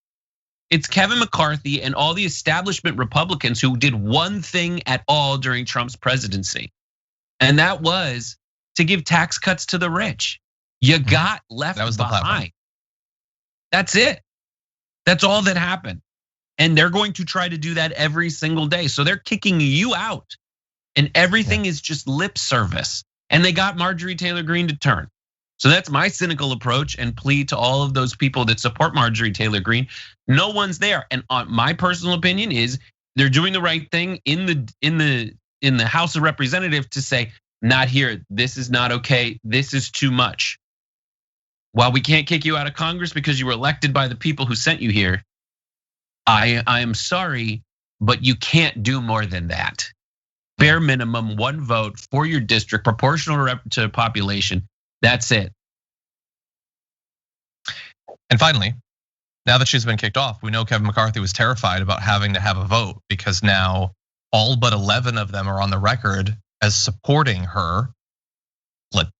It's Kevin McCarthy and all the establishment Republicans who did one thing at all during Trump's presidency. And that was to give tax cuts to the rich. You got left behind. That's it. That's all that happened. And they're going to try to do that every single day. So they're kicking you out. And everything is just lip service. And they got Marjorie Taylor Greene to turn. So that's my cynical approach and plea to all of those people that support Marjorie Taylor Greene. No one's there. And my personal opinion is they're doing the right thing in the House of Representatives to say, not here, this is not okay, this is too much. While we can't kick you out of Congress because you were elected by the people who sent you here, I am sorry, but you can't do more than that. Bare minimum, 1 vote for your district, proportional to population. That's it. And finally, now that she's been kicked off, we know Kevin McCarthy was terrified about having to have a vote, because now all but 11 of them are on the record as supporting her.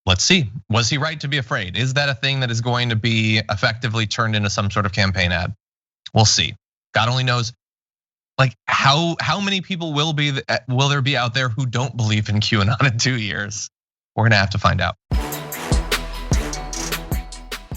Let's see, was he right to be afraid? Is that a thing that is going to be effectively turned into some sort of campaign ad? We'll see. God only knows. Like how many people will there be out there who don't believe in QAnon in 2 years? We're gonna have to find out.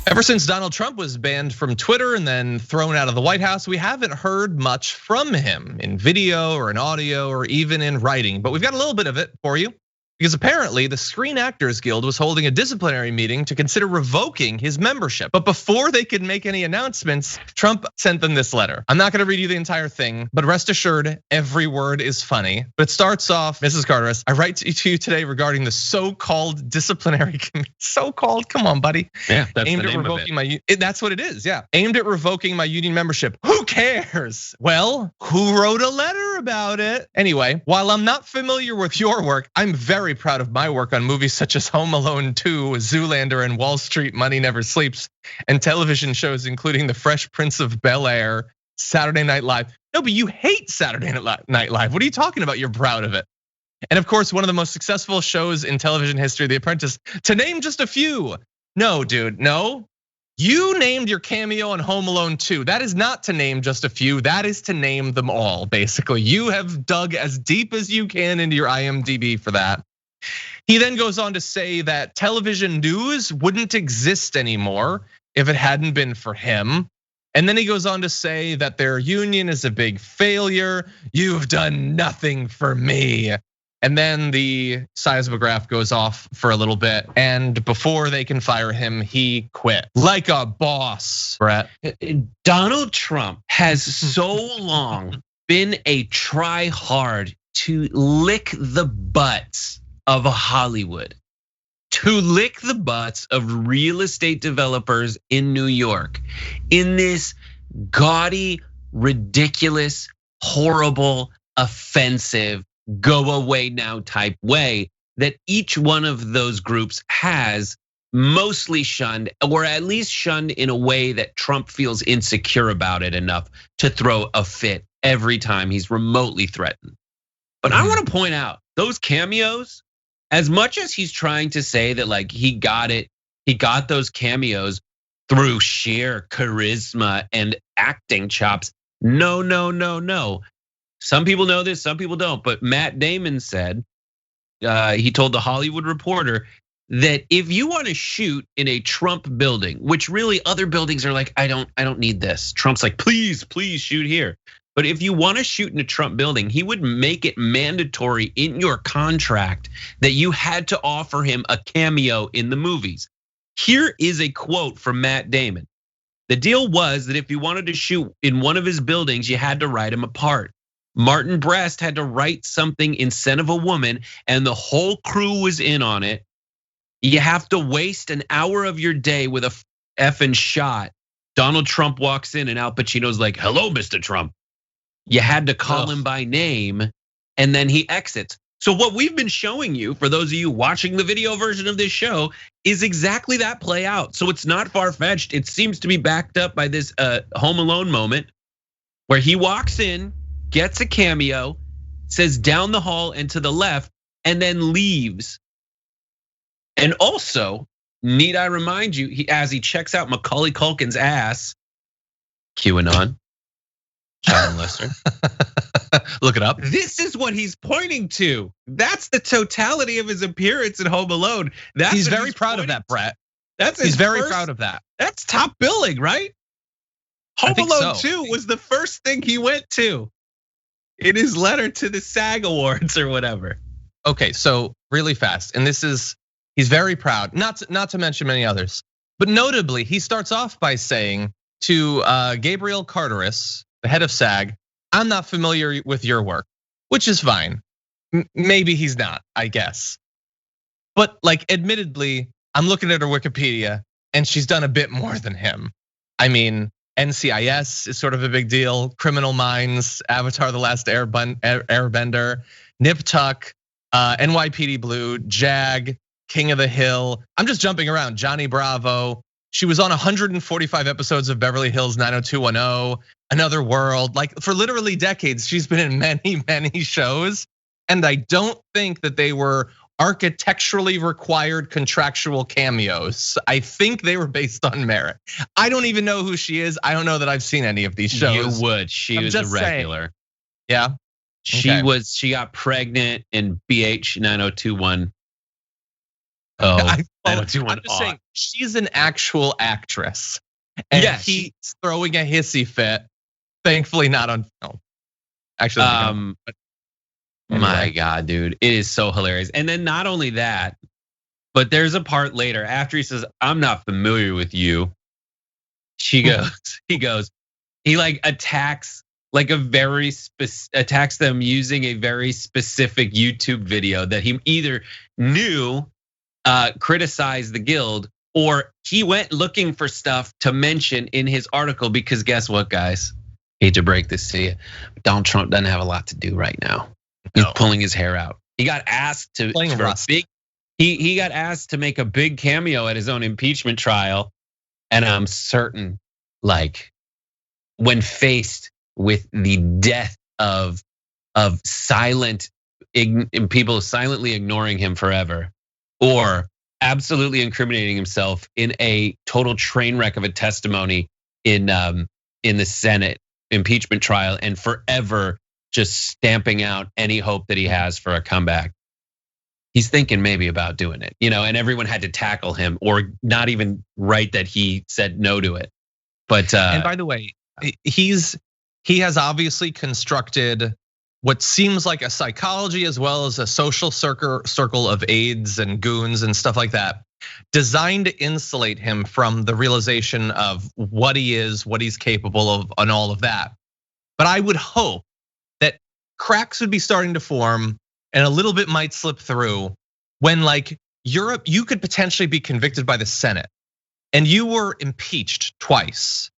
Ever since Donald Trump was banned from Twitter and then thrown out of the White House, we haven't heard much from him in video or in audio or even in writing, but we've got a little bit of it for you. Because apparently the Screen Actors Guild was holding a disciplinary meeting to consider revoking his membership. But before they could make any announcements, Trump sent them this letter. I'm not gonna read you the entire thing, but rest assured, every word is funny. But it starts off, Mrs. Carteris, I write to you today regarding the so-called disciplinary committee. So-called, come on, buddy. Yeah, that's aimed the name at revoking that's what it is, yeah. Aimed at revoking my union membership. Who cares? Well, who wrote a letter about it? Anyway, while I'm not familiar with your work, I'm very proud of my work on movies such as Home Alone 2, Zoolander, and Wall Street Money Never Sleeps, and television shows including The Fresh Prince of Bel-Air, Saturday Night Live. No, but you hate Saturday Night Live. What are you talking about? You're proud of it. And of course, one of the most successful shows in television history, The Apprentice, to name just a few. No, dude, no. You named your cameo on Home Alone 2. That is not to name just a few. That is to name them all, basically. You have dug as deep as you can into your IMDb for that. He then goes on to say that television news wouldn't exist anymore if it hadn't been for him. And then he goes on to say that their union is a big failure. You've done nothing for me. And then the seismograph goes off for a little bit. And before they can fire him, he quit like a boss, Brett. Donald Trump has so long been a try hard to lick the butts of Hollywood, to lick the butts of real estate developers in New York in this gaudy, ridiculous, horrible, offensive, go away now type way that each one of those groups has mostly shunned, or at least shunned in a way that Trump feels insecure about it enough to throw a fit every time he's remotely threatened. But I want to point out those cameos, as much as he's trying to say that like he got those cameos through sheer charisma and acting chops. No. Some people know this, some people don't. But Matt Damon said, he told the Hollywood Reporter that if you want to shoot in a Trump building, which really other buildings are like, I don't need this. Trump's like, please shoot here. But if you want to shoot in a Trump building, he would make it mandatory in your contract that you had to offer him a cameo in the movies. Here is a quote from Matt Damon. The deal was that if you wanted to shoot in one of his buildings, you had to write him a part. Martin Brest had to write something instead of a woman, and the whole crew was in on it. You have to waste an hour of your day with a effing shot. Donald Trump walks in and Al Pacino's like, hello, Mr. Trump. You had to call him by name, and then he exits. So what we've been showing you, for those of you watching the video version of this show, is exactly that play out. So it's not far-fetched. It seems to be backed up by this Home Alone moment where he walks in, gets a cameo, says down the hall and to the left, and then leaves. And also, need I remind you, as he checks out Macaulay Culkin's ass, QAnon, child molester. Look it up. This is what he's pointing to. That's the totality of his appearance in Home Alone. He's very proud of that, Brett. He's very proud of that. That's top billing, right? Home Alone 2 was the first thing he went to in his letter to the SAG Awards or whatever. Okay, so really fast, and he's very proud, not to mention many others, but notably he starts off by saying to Gabriel Carteris, the head of SAG, I'm not familiar with your work, which is fine. Maybe he's not, I guess. But like, admittedly, I'm looking at her Wikipedia and she's done a bit more than him. I mean, NCIS is sort of a big deal. Criminal Minds, Avatar: The Last Airbender, Nip Tuck, NYPD Blue, JAG, King of the Hill. I'm just jumping around. Johnny Bravo. She was on 145 episodes of Beverly Hills 90210, Another World. Like for literally decades, she's been in many shows. And I don't think that they were architecturally required contractual cameos. I think they were based on merit. I don't even know who she is. I don't know that I've seen any of these shows. You would. She was a regular. Saying. Yeah. She got pregnant in BH 9021. I'm just saying she's an actual actress. And he's throwing a hissy fit. Thankfully not on film. Actually, my God, dude, it is so hilarious. And then not only that, but there's a part later after he says, I'm not familiar with you. He like attacks like attacks them using a very specific YouTube video that he either knew criticized the guild, or he went looking for stuff to mention in his article, because guess what, guys? Hate to break this to you, but Donald Trump doesn't have a lot to do right now. He's pulling his hair out. He got asked to he got asked to make a big cameo at his own impeachment trial, and I'm certain, like, when faced with the death of people silently ignoring him forever, or absolutely incriminating himself in a total train wreck of a testimony in the Senate impeachment trial, and forever just stamping out any hope that he has for a comeback. He's thinking maybe about doing it, and everyone had to tackle him, or not even write that he said no to it. But and by the way, he has obviously constructed what seems like a psychology as well as a social circle of aides and goons and stuff like that, designed to insulate him from the realization of what he is, what he's capable of, and all of that. But I would hope that cracks would be starting to form and a little bit might slip through when, like, Europe, you could potentially be convicted by the Senate and you were impeached twice.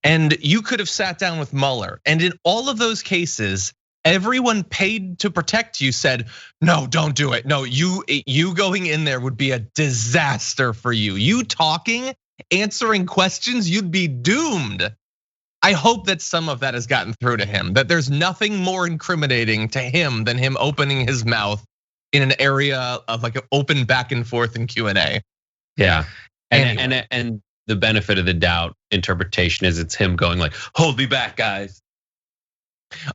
And you could have sat down with Mueller. And in all of those cases, everyone paid to protect you said, no, don't do it. No, you going in there would be a disaster for you. You talking, answering questions, you'd be doomed. I hope that some of that has gotten through to him, that there's nothing more incriminating to him than him opening his mouth in an area of like an open back and forth in Q&A. Yeah, and the benefit of the doubt interpretation is it's him going like, hold me back, guys.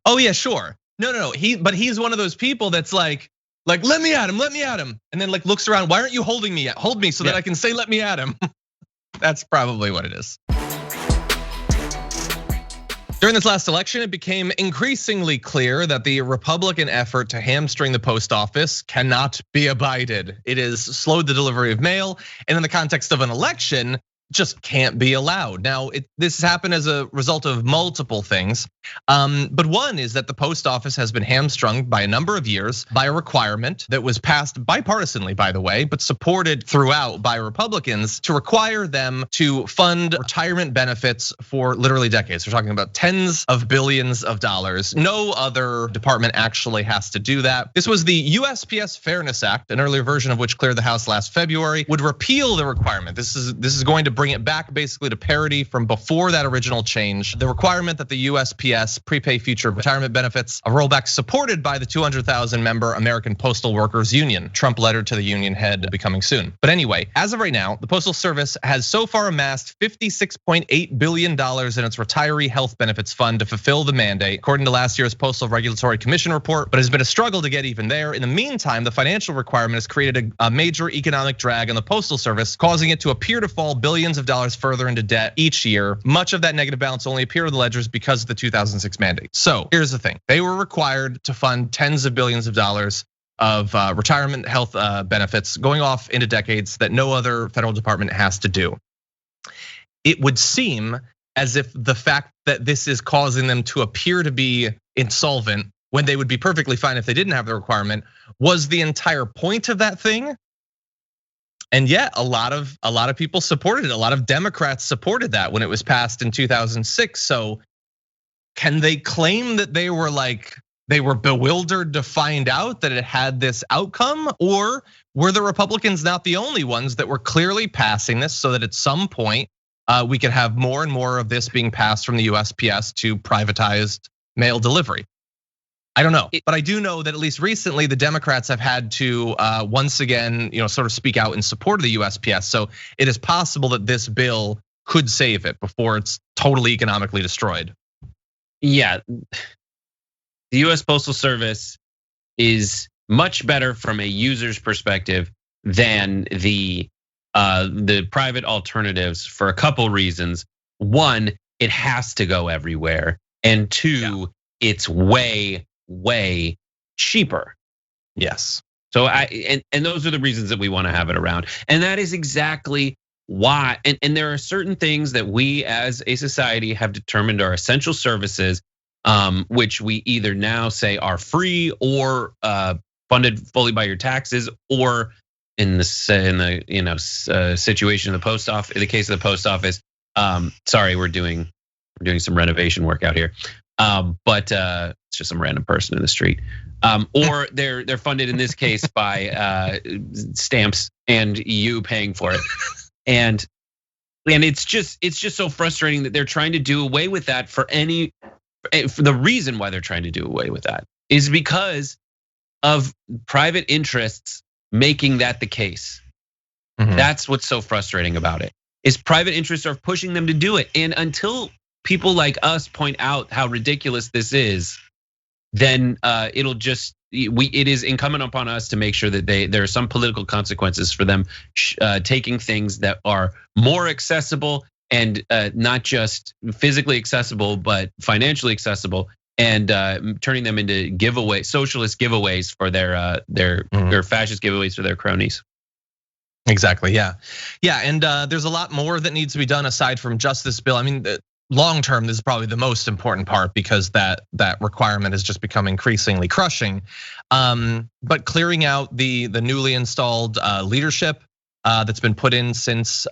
Oh yeah, sure. No. But he's one of those people that's like, let me at him. And then like looks around, why aren't you holding me yet? Hold me so that I can say, let me at him. That's probably what it is. During this last election, it became increasingly clear that the Republican effort to hamstring the post office cannot be abided. It has slowed the delivery of mail, and in the context of an election, just can't be allowed. Now, this has happened as a result of multiple things, but one is that the post office has been hamstrung by a number of years by a requirement that was passed bipartisanly, by the way, but supported throughout by Republicans to require them to fund retirement benefits for literally decades. We're talking about tens of billions of dollars. No other department actually has to do that. This was the USPS Fairness Act, an earlier version of which cleared the House last February, would repeal the requirement. This is going to bring it back basically to parity from before that original change. The requirement that the USPS prepay future retirement benefits, a rollback supported by the 200,000 member American Postal Workers Union. Trump letter to the union head becoming soon. But anyway, as of right now, the Postal Service has so far amassed $56.8 billion in its retiree health benefits fund to fulfill the mandate, according to last year's Postal Regulatory Commission report, but has been a struggle to get even there. In the meantime, the financial requirement has created a major economic drag on the Postal Service, causing it to appear to fall billions of dollars further into debt each year. Much of that negative balance only appeared in the ledgers because of the 2006 mandate. So here's the thing. They were required to fund tens of billions of dollars of retirement health benefits going off into decades that no other federal department has to do. It would seem as if the fact that this is causing them to appear to be insolvent when they would be perfectly fine if they didn't have the requirement was the entire point of that thing. And yet a lot of people supported it. A lot of Democrats supported that when it was passed in 2006. So can they claim that they were bewildered to find out that it had this outcome? Or were the Republicans not the only ones that were clearly passing this so that at some point we could have more and more of this being passed from the USPS to privatized mail delivery? I don't know, but I do know that at least recently the Democrats have had to once again, sort of speak out in support of the USPS. So it is possible that this bill could save it before it's totally economically destroyed. Yeah, the US Postal Service is much better from a user's perspective than the private alternatives for a couple reasons. One, it has to go everywhere, and two, it's way cheaper. Yes. So and those are the reasons that we want to have it around. And that is exactly why. And there are certain things that we as a society have determined are essential services, which we either now say are free or funded fully by your taxes, or in the situation of the post office, in the case of the post office. Sorry, we're doing some renovation work out here. But it's just some random person in the street. Or they're funded in this case by stamps and you paying for it. And it's just so frustrating that they're trying to do away with that for the reason why they're trying to do away with that is because of private interests making that the case. Mm-hmm. That's what's so frustrating about it. Is private interests are pushing them to do it. And until people like us point out how ridiculous this is, then it is incumbent upon us to make sure that there are some political consequences for them taking things that are more accessible and not just physically accessible, but financially accessible, and turning them into socialist giveaways for their fascist giveaways for their cronies. Exactly. Yeah. And there's a lot more that needs to be done aside from just this bill. I mean, long term, this is probably the most important part because that requirement has just become increasingly crushing. But clearing out the newly installed leadership that's been put in since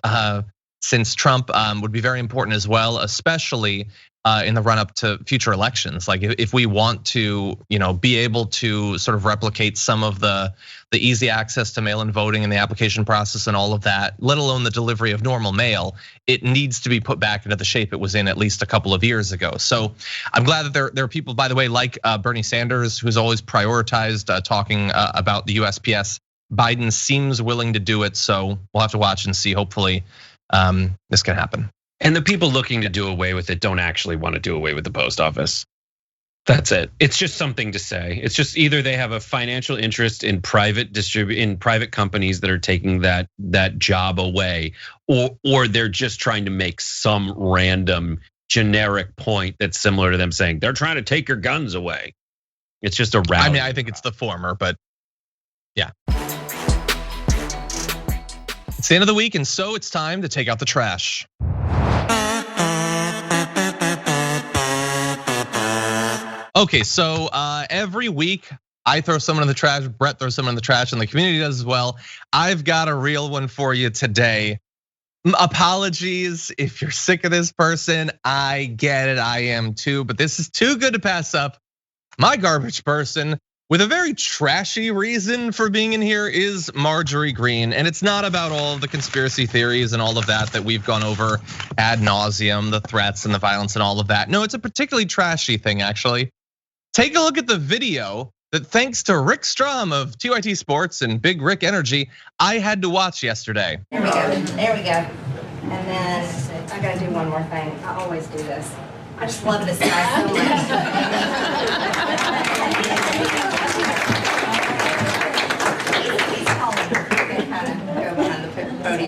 Trump would be very important as well, especially in the run up to future elections. Like if we want to, be able to sort of replicate some of the easy access to mail-in voting and the application process and all of that, let alone the delivery of normal mail, it needs to be put back into the shape it was in at least a couple of years ago. So I'm glad that there are people, by the way, like Bernie Sanders, who's always prioritized talking about the USPS. Biden seems willing to do it, so we'll have to watch and see. Hopefully, this can happen. And the people looking to do away with it don't actually want to do away with the post office. That's it. It's just something to say. It's just either they have a financial interest in private companies that are taking that job away, or they're just trying to make some random generic point that's similar to them saying they're trying to take your guns away. It's just a rally. I mean, I think it's the former, but yeah. It's the end of the week, and so it's time to take out the trash. Okay, so every week I throw someone in the trash, Brett throws someone in the trash, and the community does as well. I've got a real one for you today. Apologies if you're sick of this person. I get it, I am too, but this is too good to pass up. My garbage person with a very trashy reason for being in here is Marjorie Greene. And it's not about all of the conspiracy theories and all of that we've gone over ad nauseum, the threats and the violence and all of that. No, it's a particularly trashy thing, actually. Take a look at the video that, thanks to Rick Strom of TYT Sports and Big Rick Energy, I had to watch yesterday. There we go, there we go. And then I gotta do one more thing. I always do this. I just love this guy so much. He's calling. We're gonna kind of go behind the podium.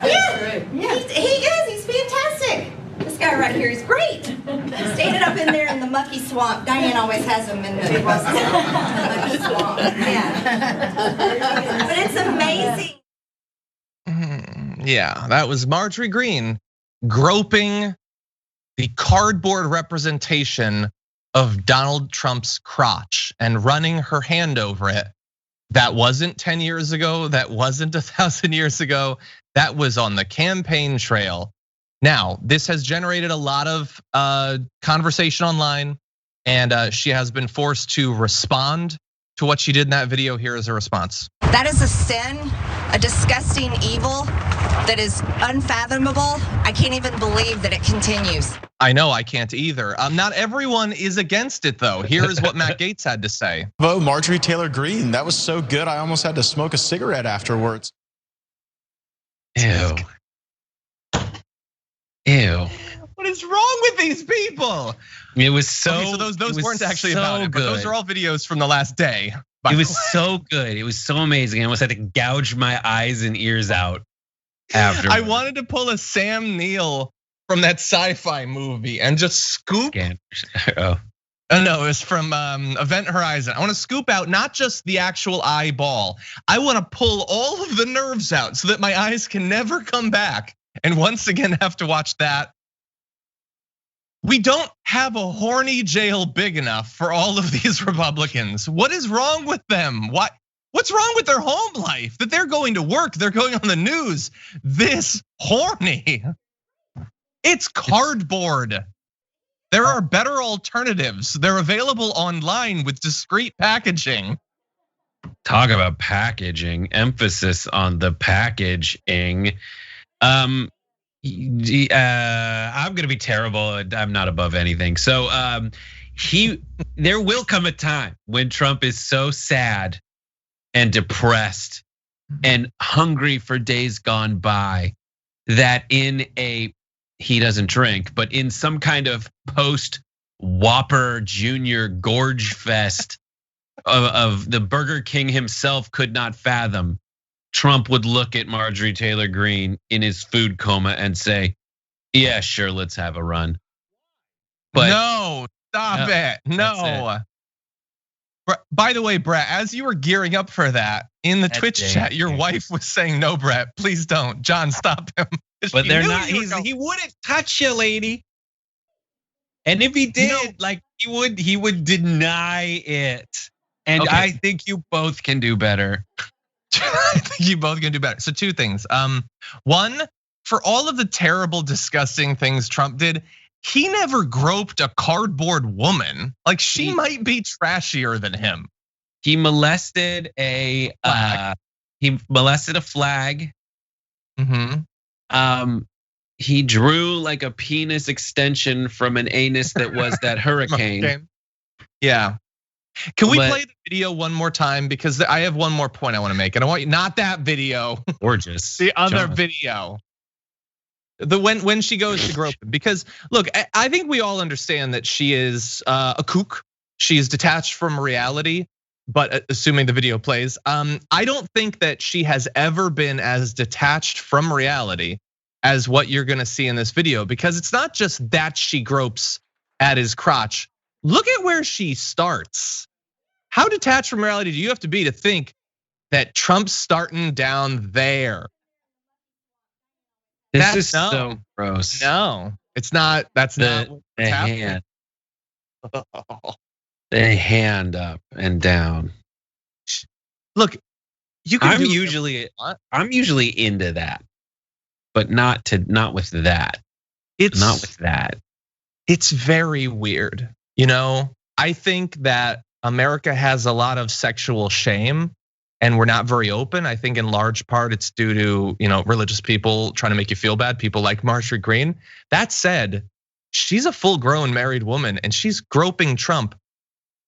Yeah, he is, he's fantastic. This guy right here is great. Standing up in there in the mucky swamp. Diane always has him in the mucky swamp. Yeah. But it's amazing. Yeah, that was Marjorie Greene groping the cardboard representation of Donald Trump's crotch and running her hand over it. That wasn't 10 years ago. That wasn't 1,000 years ago. That was on the campaign trail. Now, this has generated a lot of conversation online, and she has been forced to respond to what she did in that video. Here is her response. That is a sin, a disgusting evil that is unfathomable. I can't even believe that it continues. I know, I can't either. Not everyone is against it, though. Here is what Matt Gaetz had to say. Vote Marjorie Taylor Greene. That was so good, I almost had to smoke a cigarette afterwards. Ew. What is wrong with these people? It was so. Okay, so those weren't actually so about it, but those are all videos from the last day. It was so good. It was so amazing. I almost had to gouge my eyes and ears out after. I wanted to pull a Sam Neill from that sci-fi movie and just scoop. Oh no, it was from Event Horizon. I want to scoop out not just the actual eyeball. I want to pull all of the nerves out so that my eyes can never come back. And once again, have to watch that. We don't have a horny jail big enough for all of these Republicans. What is wrong with them? What's wrong with their home life? That they're going to work, they're going on the news, this horny. It's cardboard. There are better alternatives. They're available online with discreet packaging. Talk about packaging, emphasis on the packaging. I'm gonna be terrible. I'm not above anything. So there will come a time when Trump is so sad and depressed and hungry for days gone by that he doesn't drink, but in some kind of post Whopper Junior Gorge Fest of the Burger King himself could not fathom, Trump would look at Marjorie Taylor Greene in his food coma and say, yeah, sure, let's have a run. But no, stop it. No. By the way, Brett, as you were gearing up for that in the Twitch chat, your wife was saying, "No, Brett, please don't. John, stop him." But they're not. He wouldn't touch you, lady. And if he did, he would deny it. And okay. I think you both can do better. I think you both can do better. So 2 things. One, for all of the terrible, disgusting things Trump did, he never groped a cardboard woman. Like she might be trashier than him. He molested a flag. Mm-hmm. He drew like a penis extension from an anus that was that hurricane. Yeah. Can we play the video one more time? Because I have one more point I want to make. And I want you, not that video. Gorgeous. The other video. When she goes to grope him. Because look, I think we all understand that she is a kook. She is detached from reality. But assuming the video plays, I don't think that she has ever been as detached from reality as what you're gonna see in this video, because it's not just that she gropes at his crotch. Look at where she starts. How detached from reality do you have to be to think that Trump's starting down there? This is so gross. No, it's not. That's not what's happening. The hand up and down. Look, I'm usually into that, but not with that. It's not with that. It's very weird. You know, I think that America has a lot of sexual shame and we're not very open. I think in large part it's due to, religious people trying to make you feel bad, people like Marjorie Greene. That said, she's a full-grown married woman and she's groping Trump.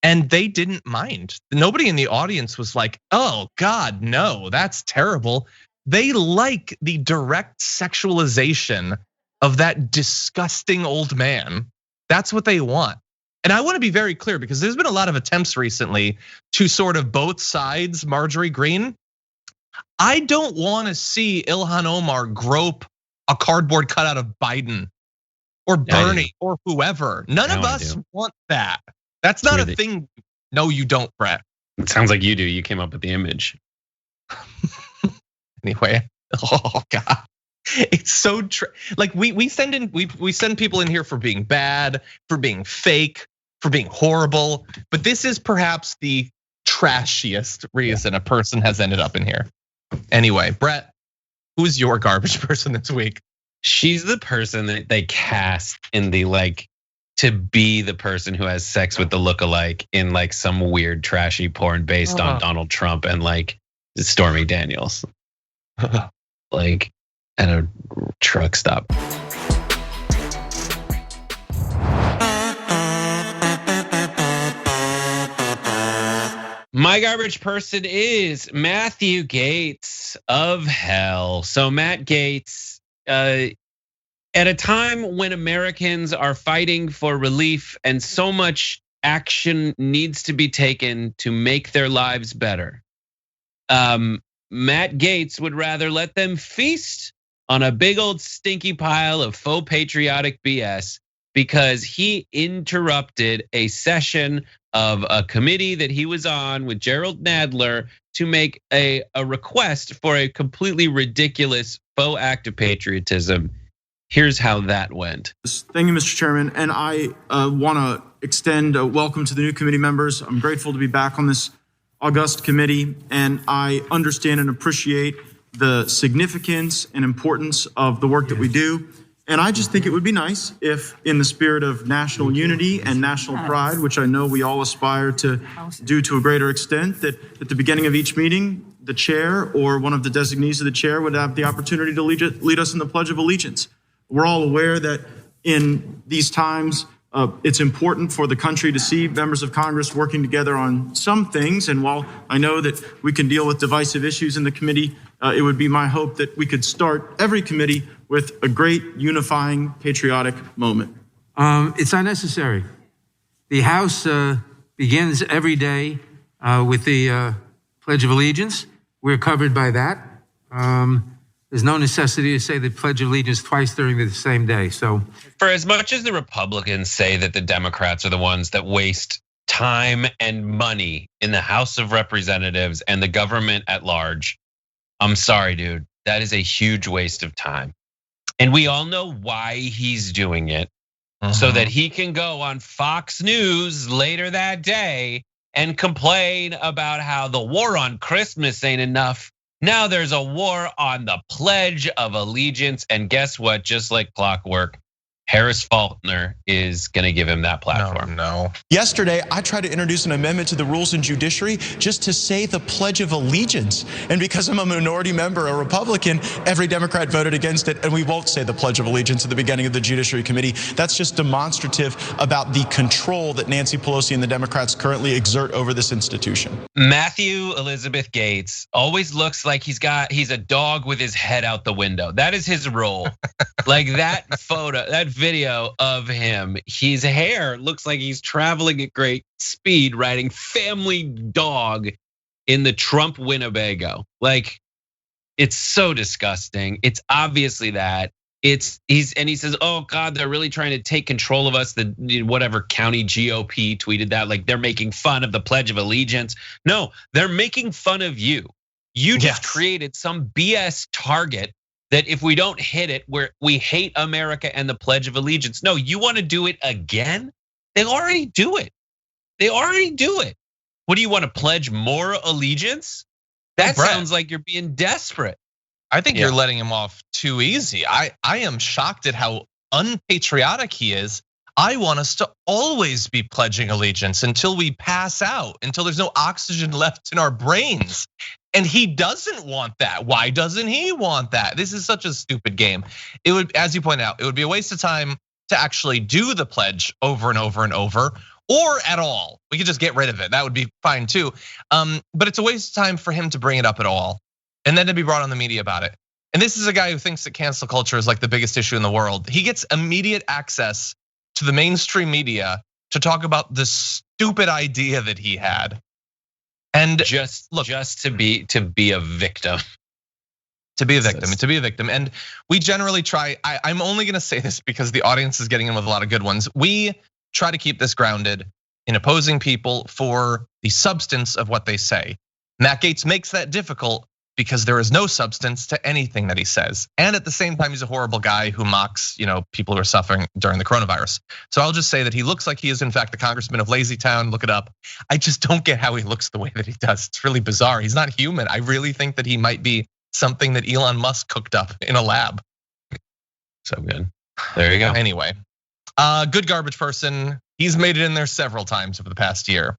And they didn't mind. Nobody in the audience was like, "Oh God, no, that's terrible." They like the direct sexualization of that disgusting old man. That's what they want. And I want to be very clear because there's been a lot of attempts recently to sort of both sides, Marjorie Greene. I don't want to see Ilhan Omar grope a cardboard cutout of Biden or Bernie or whoever. None of us want that. That's not a thing. No, you don't, Brett. It sounds like you do. You came up with the image. Anyway, oh God, it's so like we send people in here for being bad, for being fake, for being horrible. But this is perhaps the trashiest reason a person has ended up in here. Anyway, Brett, who's your garbage person this week? She's the person that they cast in the to be the person who has sex with the lookalike in some weird trashy porn based on Donald Trump and Stormy Daniels. At a truck stop. My garbage person is Matthew Gaetz of hell. So Matt Gaetz, at a time when Americans are fighting for relief and so much action needs to be taken to make their lives better, Matt Gaetz would rather let them feast on a big old stinky pile of faux patriotic BS because he interrupted a session of a committee that he was on with Gerald Nadler to make a request for a completely ridiculous faux act of patriotism. Here's how that went. Thank you, Mr. Chairman. And I want to extend a welcome to the new committee members. I'm grateful to be back on this august committee, and I understand and appreciate the significance and importance of the work that we do. And I just think it would be nice if, in the spirit of national unity and national pride, which I know we all aspire to do to a greater extent, that at the beginning of each meeting, the chair or one of the designees of the chair would have the opportunity to lead us in the Pledge of Allegiance. We're all aware that in these times, it's important for the country to see members of Congress working together on some things. And while I know that we can deal with divisive issues in the committee, it would be my hope that we could start every committee with a great unifying patriotic moment. It's unnecessary. The House begins every day with the Pledge of Allegiance. We're covered by that. There's no necessity to say the Pledge of Allegiance twice during the same day. So, for as much as the Republicans say that the Democrats are the ones that waste time and money in the House of Representatives and the government at large, I'm sorry, dude. That is a huge waste of time. And we all know why he's doing it, so that he can go on Fox News later that day and complain about how the war on Christmas ain't enough. Now there's a war on the Pledge of Allegiance. And guess what? Just like clockwork, Harris Faulkner is gonna give him that platform. No. Yesterday, I tried to introduce an amendment to the Rules and Judiciary just to say the Pledge of Allegiance. And because I'm a minority member, a Republican, every Democrat voted against it, and we won't say the Pledge of Allegiance at the beginning of the Judiciary Committee. That's just demonstrative about the control that Nancy Pelosi and the Democrats currently exert over this institution. Matthew Elizabeth Gaetz always looks like he's a dog with his head out the window. That is his role. Like that photo, that video of him, his hair looks like he's traveling at great speed riding Family Dog in the Trump Winnebago. Like, it's so disgusting. It's obviously that. And he says, oh God, they're really trying to take control of us. The whatever county GOP tweeted that, like they're making fun of the Pledge of Allegiance. No, they're making fun of you. You just created some BS target that if we don't hit it, we hate America and the Pledge of Allegiance. No, you want to do it again? They already do it. What do you want to pledge more allegiance? That sounds like you're being desperate. I think you're letting him off too easy. I am shocked at how unpatriotic he is. I want us to always be pledging allegiance until we pass out, until there's no oxygen left in our brains. And he doesn't want that. Why doesn't he want that? This is such a stupid game. It would, as you point out, it would be a waste of time to actually do the pledge over and over and over, or at all. We could just get rid of it. That would be fine too. But it's a waste of time for him to bring it up at all, and then to be brought on the media about it. And this is a guy who thinks that cancel culture is like the biggest issue in the world. He gets immediate access to the mainstream media to talk about the stupid idea that he had. And just to be a victim. To be a victim. And we generally try, I'm only gonna say this because the audience is getting in with a lot of good ones. We try to keep this grounded in opposing people for the substance of what they say. Matt Gaetz makes that difficult because there is no substance to anything that he says. And at the same time, he's a horrible guy who mocks, people who are suffering during the coronavirus. So I'll just say that he looks like he is in fact the congressman of LazyTown. Look it up. I just don't get how he looks the way that he does. It's really bizarre. He's not human. I really think that he might be something that Elon Musk cooked up in a lab. So good. There you go. Anyway, good garbage person. He's made it in there several times over the past year.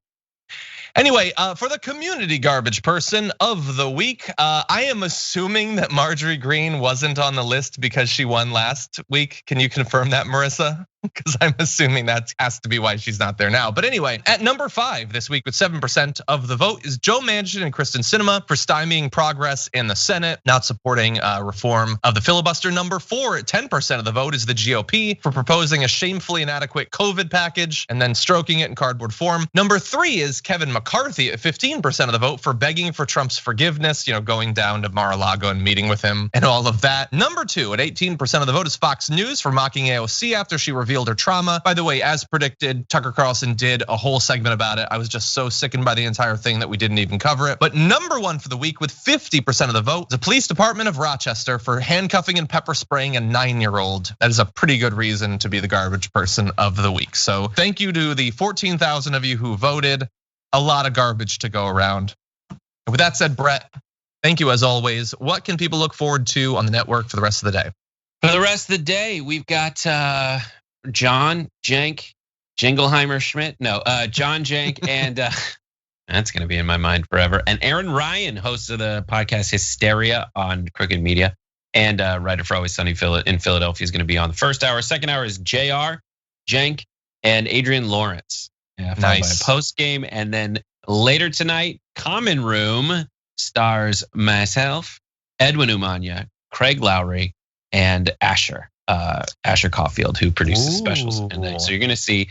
Anyway, for the community garbage person of the week, I am assuming that Marjorie Greene wasn't on the list because she won last week. Can you confirm that, Marissa? Because I'm assuming that has to be why she's not there now. But anyway, at number 5 this week with 7% of the vote is Joe Manchin and Kristen Sinema for stymieing progress in the Senate, not supporting reform of the filibuster. Number 4 at 10% of the vote is the GOP for proposing a shamefully inadequate COVID package and then stroking it in cardboard form. Number 3 is Kevin McCarthy at 15% of the vote for begging for Trump's forgiveness, going down to Mar-a-Lago and meeting with him and all of that. Number 2 at 18% of the vote is Fox News for mocking AOC after she revealed her trauma. By the way, as predicted, Tucker Carlson did a whole segment about it. I was just so sickened by the entire thing that we didn't even cover it. But number 1 for the week with 50% of the vote, the police department of Rochester for handcuffing and pepper spraying a 9-year-old. That is a pretty good reason to be the garbage person of the week. So thank you to the 14,000 of you who voted. A lot of garbage to go around. And with that said, Brett, thank you as always. What can people look forward to on the network for the rest of the day? For the rest of the day, we've got John Jank, Jingleheimer Schmidt. No, John Jank and that's gonna be in my mind forever. And Aaron Ryan, host of the podcast Hysteria on Crooked Media, and writer for Always Sunny in Philadelphia, is gonna be on the first hour. Second hour is JR, Jank, and Adrian Lawrence. Followed by a post game, and then later tonight, Common Room stars myself, Edwin Umanya, Craig Lowry, and Asher Caulfield, who produces specials. And so you're gonna see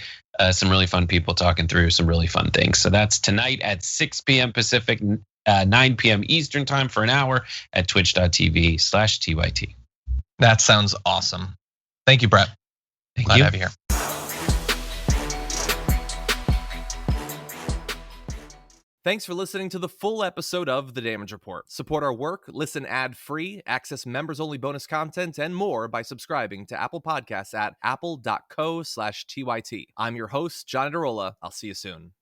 some really fun people talking through some really fun things. So that's tonight at 6 p.m. Pacific, 9 p.m. Eastern time for an hour at twitch.tv/TYT. That sounds awesome. Thank you, Brett. Glad to have you here. Thanks for listening to the full episode of The Damage Report. Support our work, listen ad-free, access members-only bonus content, and more by subscribing to Apple Podcasts at apple.co/TYT. I'm your host, John Adarola. I'll see you soon.